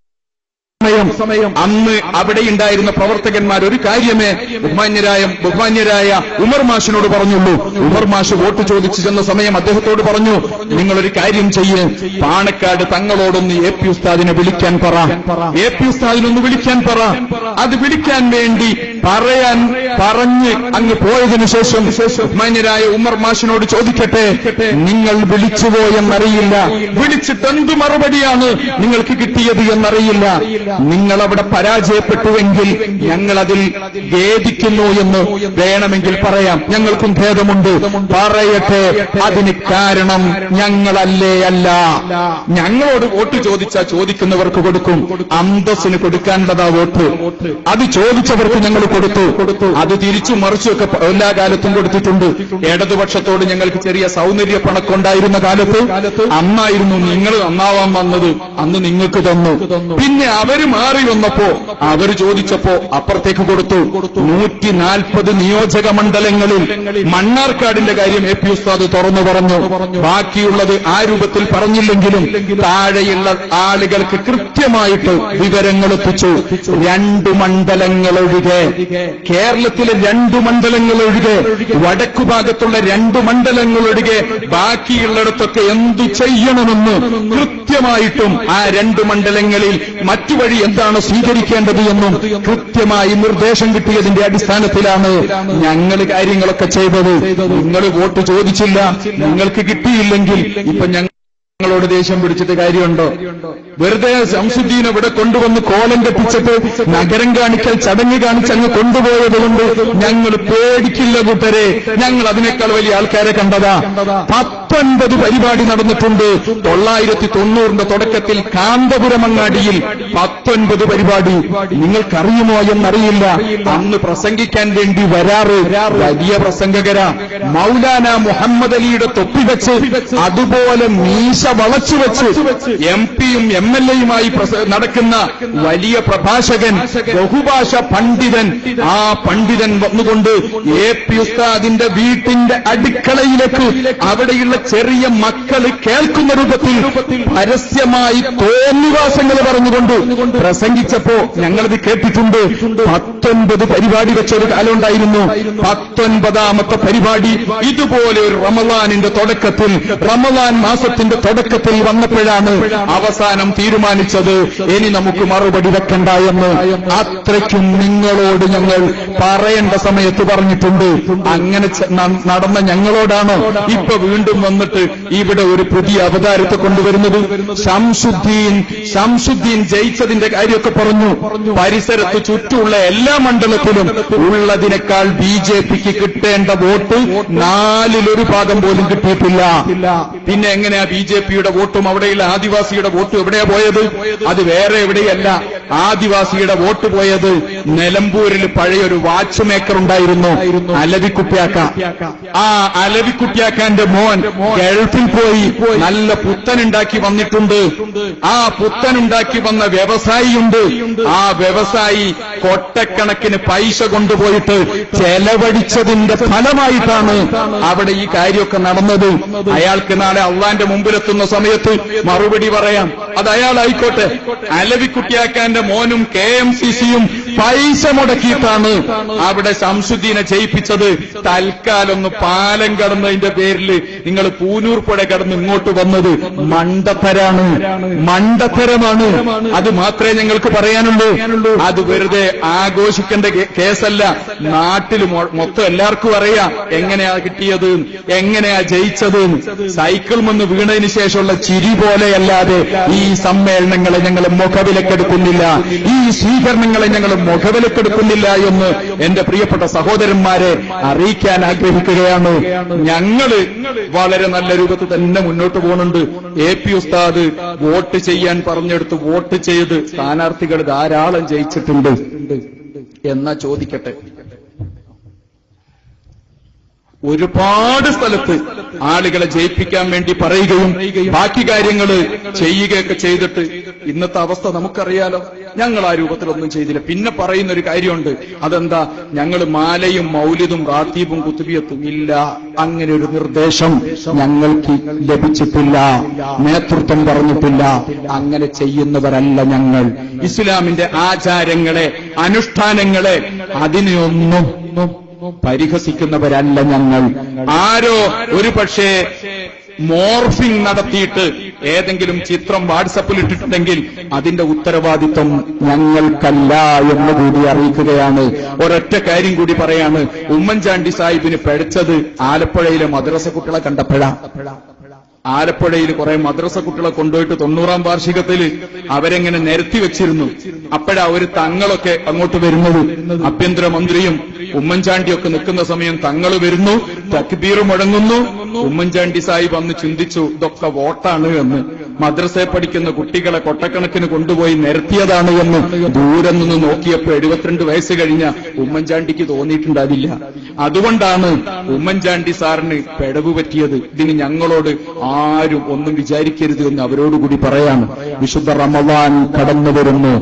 അന്ന് അവിടെയുണ്ടായിരുന്ന പ്രവർത്തകന്മാർ ഒരു കാര്യമേ ബഹുമാന്യരായ ഉമർ മാഷിനോട് പറഞ്ഞുള്ളൂ. ഉമർ മാഷ് വോട്ട് ചോദിച്ചു ചെന്ന സമയം അദ്ദേഹത്തോട് പറഞ്ഞു, നിങ്ങളൊരു കാര്യം ചെയ്യ്, പാണക്കാട് തങ്ങളോടൊന്ന് AP ഉസ്താദിനെ വിളിക്കാൻ പറ, AP ഉസ്താദിനൊന്ന് വിളിക്കാൻ പറ. അത് വിളിക്കാൻ വേണ്ടി പറഞ്ഞ് അങ്ങ് പോയതിനു ശേഷം ബഹുമാന്യരായ ഉമർ മാഷിനോട് ചോദിക്കട്ടെ, നിങ്ങൾ വിളിച്ചുപോയെന്നറിയില്ല, വിളിച്ചിട്ട് എന്ത് മറുപടിയാണ് നിങ്ങൾക്ക് കിട്ടിയത് എന്നറിയില്ല. നിങ്ങൾ അവിടെ പരാജയപ്പെട്ടുവെങ്കിൽ ഞങ്ങൾ അതിൽ ഖേദിക്കുന്നു എന്ന് വേണമെങ്കിൽ പറയാം, ഞങ്ങൾക്കും ഖേദമുണ്ട്. പറയട്ടെ, അതിന് കാരണം ഞങ്ങളല്ലേ അല്ല. ഞങ്ങളോട് വോട്ട് ചോദിച്ചാൽ ചോദിക്കുന്നവർക്ക് കൊടുക്കും, അന്തസ്സിന് കൊടുക്കാനുള്ളതാ വോട്ട്. അത് ചോദിച്ചവർക്ക് ഞങ്ങൾ കൊടുത്തു. അത് തിരിച്ചു മറിച്ചൊക്കെ എല്ലാ കാലത്തും കൊടുത്തിട്ടുണ്ട്. ഇടതുപക്ഷത്തോട് ഞങ്ങൾക്ക് ചെറിയ സൗന്ദര്യ പണക്കുണ്ടായിരുന്ന കാലത്ത് അന്നായിരുന്നു നിങ്ങൾ നന്നാവാൻ വന്നത്, അന്ന് നിങ്ങൾക്ക് തന്നു. പിന്നെ അവര് മാറി വന്നപ്പോ അവർ ചോദിച്ചപ്പോ അപ്പുറത്തേക്ക് കൊടുത്തു. 140 നിയോജക മണ്ഡലങ്ങളിൽ മണ്ണാർക്കാടിന്റെ കാര്യം AP ഉസ്താദ് തുറന്നു പറഞ്ഞു. ബാക്കിയുള്ളത് ആ രൂപത്തിൽ പറഞ്ഞില്ലെങ്കിലും താഴെയുള്ള ആളുകൾക്ക് കൃത്യമായിട്ട് വിവരങ്ങൾ എത്തിച്ചു. 2 മണ്ഡലങ്ങളൊഴികെ, കേരളത്തിലെ 2 മണ്ഡലങ്ങളൊഴികെ, വടക്കുഭാഗത്തുള്ള 2 മണ്ഡലങ്ങളൊഴികെ ബാക്കിയുള്ളിടത്തൊക്കെ എന്തു ചെയ്യണമെന്ന് കൃത്യമായിട്ടും ആ 2 മണ്ഡലങ്ങളിൽ മറ്റു വഴി എന്താണ് സ്വീകരിക്കേണ്ടത് എന്നും കൃത്യമായി നിർദ്ദേശം കിട്ടിയതിന്റെ അടിസ്ഥാനത്തിലാണ് ഞങ്ങൾ കാര്യങ്ങളൊക്കെ ചെയ്തത്. നിങ്ങൾ വോട്ട് ചോദിച്ചില്ല, നിങ്ങൾക്ക് കിട്ടിയില്ലെങ്കിൽ ഇപ്പൊ ഞങ്ങളോട് ദേഷ്യം പിടിച്ചിട്ട് കാര്യമുണ്ടോ? വെറുതെ ശംസുദ്ദീൻ ഇവിടെ കൊണ്ടുവന്ന് കോലം കെട്ടിച്ചിട്ട് നഗരം കാണിക്കൽ ചടങ്ങ് കാണിച്ചങ്ങ് കൊണ്ടുപോയത് കൊണ്ട് ഞങ്ങൾ പേടിക്കില്ല കൂട്ടരെ. ഞങ്ങൾ അതിനേക്കാൾ വലിയ ആൾക്കാരെ കണ്ടതാ. 19 പരിപാടി നടന്നിട്ടുണ്ട്. 990 തുടക്കത്തിൽ കാന്തപുരം അങ്ങാടിയിൽ 19 പരിപാടി. നിങ്ങൾക്കറിയുമോ എന്നറിയില്ല. അന്ന് പ്രസംഗിക്കാൻ വേണ്ടി വരാറ് വലിയ പ്രസംഗകരാ. മൗലാന മുഹമ്മദ് അലിയുടെ തൊപ്പി വെച്ച് അതുപോലെ മീശ വളച്ചുവെച്ച് MP-യും MLA-യുമായി നടക്കുന്ന വലിയ പ്രഭാഷകൻ, ബഹുഭാഷ പണ്ഡിതൻ. ആ പണ്ഡിതൻ വന്നുകൊണ്ട് AP ഉസ്താദിന്റെ വീട്ടിന്റെ അടുക്കളയിലേക്ക് അവിടെയുള്ള ചെറിയ മക്കള് കേൾക്കുന്ന രൂപത്തിൽ പരസ്യമായി തോന്നിവാസങ്ങൾ പറഞ്ഞുകൊണ്ട് പ്രസംഗിച്ചപ്പോ ഞങ്ങളത് കേട്ടിട്ടുണ്ട്. 19 പരിപാടി വെച്ചൊരു കാലമുണ്ടായിരുന്നു. 19ാമത്തെ പരിപാടി ഇതുപോലെ ഒരു റമളാനിന്റെ തുടക്കത്തിൽ, റമളാൻ മാസത്തിന്റെ തുടക്കത്തിൽ വന്നപ്പോഴാണ് അവസാനം തീരുമാനിച്ചത് ഇനി നമുക്ക് മറുപടി വെക്കണ്ട എന്ന്. അത്രയ്ക്കും നിങ്ങളോട് ഞങ്ങൾ പറയേണ്ട സമയത്ത് പറഞ്ഞിട്ടുണ്ട്. അങ്ങനെ നടന്ന ഞങ്ങളോടാണ് ഇപ്പൊ വീണ്ടും വന്നിട്ട് ഇവിടെ ഒരു പുതിയ അവതാരത്തെ കൊണ്ടുവരുന്നത്. ശംസുദ്ദീൻ ജയിച്ചതിന്റെ കാര്യമൊക്കെ പറഞ്ഞു. പരിസരത്ത് ചുറ്റുമുള്ള എല്ലാ മണ്ഡലത്തിലും ഉള്ളതിനേക്കാൾ BJP-ക്ക് കിട്ടേണ്ട വോട്ട് 4-1 ഭാഗം പോലും കിട്ടിയിട്ടില്ല. പിന്നെ എങ്ങനെയാ BJP-യുടെ വോട്ടും അവിടെയുള്ള ആദിവാസിയുടെ വോട്ടും എവിടെയാ പോയത്? അത് വേറെ എവിടെയല്ല. ആദിവാസിയുടെ വോട്ട് പോയത് നിലമ്പൂരിൽ പഴയൊരു വാച്ച് മേക്കർ ഉണ്ടായിരുന്നു, അലവിക്കുട്ടിയാക്ക. ആ അലവിക്കുട്ടിയാക്കാന്റെ മോൻ ഗൾഫിൽ പോയി നല്ല പുത്തനുണ്ടാക്കി വന്നിട്ടുണ്ട്. ആ പുത്തനുണ്ടാക്കി വന്ന വ്യവസായിയുണ്ട്. ആ വ്യവസായി കൊട്ടക്കണക്കിന് പൈസ കൊണ്ടുപോയിട്ട് ചെലവഴിച്ചതിന്റെ ഫലമായിട്ടാണ് അവിടെ ഈ കാര്യമൊക്കെ നടന്നത്. അയാൾക്ക് നാളെ അള്ളാന്റെ മുമ്പിലെത്തുന്ന സമയത്ത് മറുപടി പറയാം. അത് അയാളായിക്കോട്ടെ. അലവിക്കുട്ടിയാക്കാന്റെ മോനും KMCC-യും പൈസ മുടക്കിയിട്ടാണ് അവിടെ ശംസുദ്ദീനെ ജയിപ്പിച്ചത്. തൽക്കാലം പാലം കടന്നതിന്റെ പേരിൽ നിങ്ങൾ പൂനൂർ പുഴ കടന്ന് ഇങ്ങോട്ട് വന്നത് മണ്ടത്തരമാണ്. അത് മാത്രമേ ഞങ്ങൾക്ക് പറയാനുള്ളൂ. അത് വെറുതെ ആഘോഷിക്കേണ്ട കേസല്ല. നാട്ടിൽ മൊത്തം എല്ലാവർക്കും അറിയാം എങ്ങനെയാ കിട്ടിയത്, എങ്ങനെയാ ജയിച്ചത്. സൈക്കിൾ വന്ന് വീണതിന് ശേഷമുള്ള ചിരി പോലെയല്ലാതെ ഈ സമ്മേളനങ്ങളെ ഞങ്ങൾ മുഖവിലക്കെടുക്കുന്നില്ല, ഈ സ്വീകരണങ്ങളെ ഞങ്ങൾ മുഖവിലക്കെടുക്കുന്നില്ല എന്ന് എന്റെ പ്രിയപ്പെട്ട സഹോദരന്മാരെ അറിയിക്കാൻ ആഗ്രഹിക്കുകയാണ്. ഞങ്ങള് വളരെ നല്ല രൂപത്തിൽ തന്നെ മുന്നോട്ട് പോകുന്നുണ്ട്. AP ഉസ്താദ് വോട്ട് ചെയ്യാൻ പറഞ്ഞെടുത്ത് വോട്ട് ചെയ്ത് സ്ഥാനാർത്ഥികൾ ധാരാളം ജയിച്ചിട്ടുണ്ട്. എന്നാ ചോദിക്കട്ടെ, ഒരുപാട് സ്ഥലത്ത് ആളുകളെ ജയിപ്പിക്കാൻ വേണ്ടി പറയുകയും ബാക്കി കാര്യങ്ങൾ ചെയ്യുകയൊക്കെ ചെയ്തിട്ട് ഇന്നത്തെ അവസ്ഥ നമുക്കറിയാലോ. ഞങ്ങൾ ആ രൂപത്തിലൊന്നും ചെയ്തില്ല. പിന്നെ പറയുന്ന ഒരു കാര്യമുണ്ട്, അതെന്താ, ഞങ്ങൾ മാലയും മൗലിദും റാത്തീബും കുത്തുബിയത്തും ഇല്ല. അങ്ങനെ ഒരു നിർദ്ദേശം ഞങ്ങൾക്ക് ലഭിച്ചിട്ടില്ല, നേതൃത്വം പറഞ്ഞിട്ടില്ല. അങ്ങനെ ചെയ്യുന്നവരല്ല ഞങ്ങൾ. ഇസ്ലാമിന്റെ ആചാരങ്ങളെ, അനുഷ്ഠാനങ്ങളെ, അതിനെയൊന്നും പരിഹസിക്കുന്നവരല്ല ഞങ്ങൾ. ആരോ ഒരു പക്ഷേ മോർഫിംഗ് നടത്തിയിട്ട് ഏതെങ്കിലും ചിത്രം വാട്സപ്പിൽ ഇട്ടിട്ടുണ്ടെങ്കിൽ അതിന്റെ ഉത്തരവാദിത്വം ഞങ്ങൾക്കല്ല എന്നുകൂടി അറിയിക്കുകയാണ്. ഒരൊറ്റ കാര്യം കൂടി പറയാണ്, ഉമ്മൻചാണ്ടി സാഹിബിന് പഠിച്ചത് ആലപ്പുഴയിലെ മദ്രസ കുട്ടികളെ കണ്ടപ്പോഴാണ്. ആലപ്പുഴയിൽ കുറെ മദ്രസ കുട്ടികളെ കൊണ്ടുപോയിട്ട് 90ാം വാർഷികത്തിൽ അവരെങ്ങനെ നിരത്തി വെച്ചിരുന്നു. അപ്പോഴാ ഒരു തങ്ങളൊക്കെ അങ്ങോട്ട് വരുന്നത്. ആഭ്യന്തരമന്ത്രിയും ഉമ്മൻചാണ്ടിയൊക്കെ നിൽക്കുന്ന സമയം തങ്ങൾ വരുന്നു, തക്ബീർ മുഴങ്ങുന്നു. ഉമ്മൻചാണ്ടി സാഹിബ് അന്ന് ചിന്തിച്ചു, ഇതൊക്കെ വോട്ടാണ് എന്ന്. മദ്രസയെ പഠിക്കുന്ന കുട്ടികളെ കൊട്ടക്കണക്കിന് കൊണ്ടുപോയി നിരത്തിയതാണ് എന്ന് ദൂരെ നിന്ന് നോക്കിയപ്പോ 72 വയസ്സ് കഴിഞ്ഞ ഉമ്മൻചാണ്ടിക്ക് തോന്നിയിട്ടുണ്ടാവില്ല. അതുകൊണ്ടാണ് ഉമ്മൻചാണ്ടി സാറിന് പിഴവ് പറ്റിയത്. ഇതിന് ഞങ്ങളോട് ആരും ഒന്നും വിചാരിക്കരുത് എന്ന് അവരോടുകൂടി പറയാണ്. വിശുദ്ധ റമളാൻ കടന്നു വരുന്നു.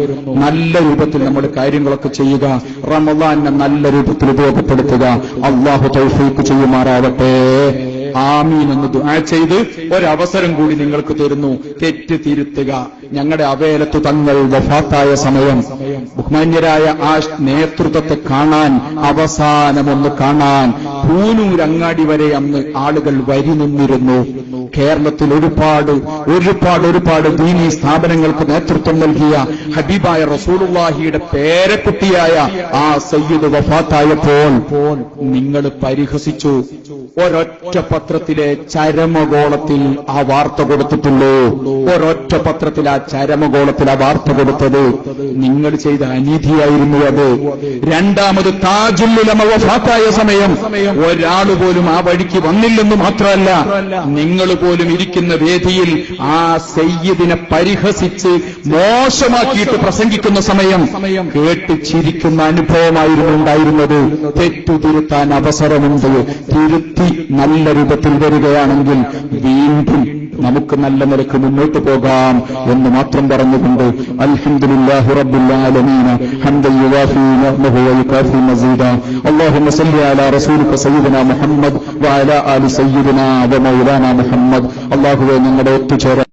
നല്ല രൂപത്തിൽ നമ്മൾ കാര്യങ്ങളൊക്കെ ചെയ്യുക, റമളാനെ നല്ല രൂപത്തിൽ ഉപയോഗപ്പെടുത്തുക. അള്ളാഹു തൗഫീഖ് ചെയ്യുമാറാവട്ടെ. ആമീൻ എന്ന് ദുആ ചെയ്ത് ഒരവസരം കൂടി നിങ്ങൾക്ക് തരുന്നു, തെറ്റ് തിരുത്തുക. ഞങ്ങളുടെ അവേലത്ത് തങ്ങൾ വഫാത്തായ സമയം ബഹുമാന്യരായ ആ നേതൃത്വത്തെ കാണാൻ, അവസാനമൊന്ന് കാണാൻ പൂനൂരങ്ങാടി വരെ അന്ന് ആളുകൾ വരി നിന്നിരുന്നു. കേരളത്തിൽ ഒരുപാട് ദീനീ സ്ഥാപനങ്ങൾക്ക് നേതൃത്വം നൽകിയ ഹബീബായ റസൂലുള്ളാഹിയുടെ പേരക്കുട്ടിയായ ആ സയ്യിദ് വഫാത്തായപ്പോൾ നിങ്ങൾ പരിഹസിച്ചു. ഒരൊറ്റ പത്രത്തിലെ ചരമഗോളത്തിൽ ആ വാർത്ത കൊടുത്തിട്ടുള്ളൂ. ഒരൊറ്റ പത്രത്തിൽ ആ ചരമഗോളത്തിൽ ആ വാർത്ത കൊടുത്തത് നിങ്ങൾ ചെയ്ത അനീതിയായിരുന്നു അത്. രണ്ടാമത് താജുൽ ഉലമ വഫാത്തായ സമയം ഒരാളുപോലും ആ വഴിക്ക് വന്നില്ലെന്ന് മാത്രമല്ല, നിങ്ങൾ പോലും ഇരിക്കുന്ന വേദിയിൽ ആ സയ്യിദിനെ പരിഹസിച്ച് മോശമാക്കിയിട്ട് പ്രസംഗിക്കുന്ന സമയം കേട്ട് ചിരിക്കുന്ന അനുഭവമായിരുന്നു ഉണ്ടായിരുന്നത്. തെറ്റു തിരുത്താൻ അവസരമുണ്ട്. തിരുത്തി നല്ല രൂപത്തിൽ വരികയാണെങ്കിൽ വീണ്ടും നമുക്ക് നല്ല നിലക്ക് മുന്നോട്ട് പോകാം എന്ന് മാത്രം പറഞ്ഞുകൊണ്ട് അൽഹംദുലില്ലാഹി റബ്ബിൽ ആലമീൻ ഹംദൻ യുവാഫി നിഅമഹു വയുകാഫി മസീദ. അല്ലാഹുമ്മ സല്ലി അലാ റസൂലിക സയ്യിദിനാ മുഹമ്മദ് വഅലാ ആലി സയ്യിദിനാ വ മൗലാനാ മുഹമ്മദ്. അല്ലാഹുവേ, ഞങ്ങളുടെ ഒത്തുചേരാൻ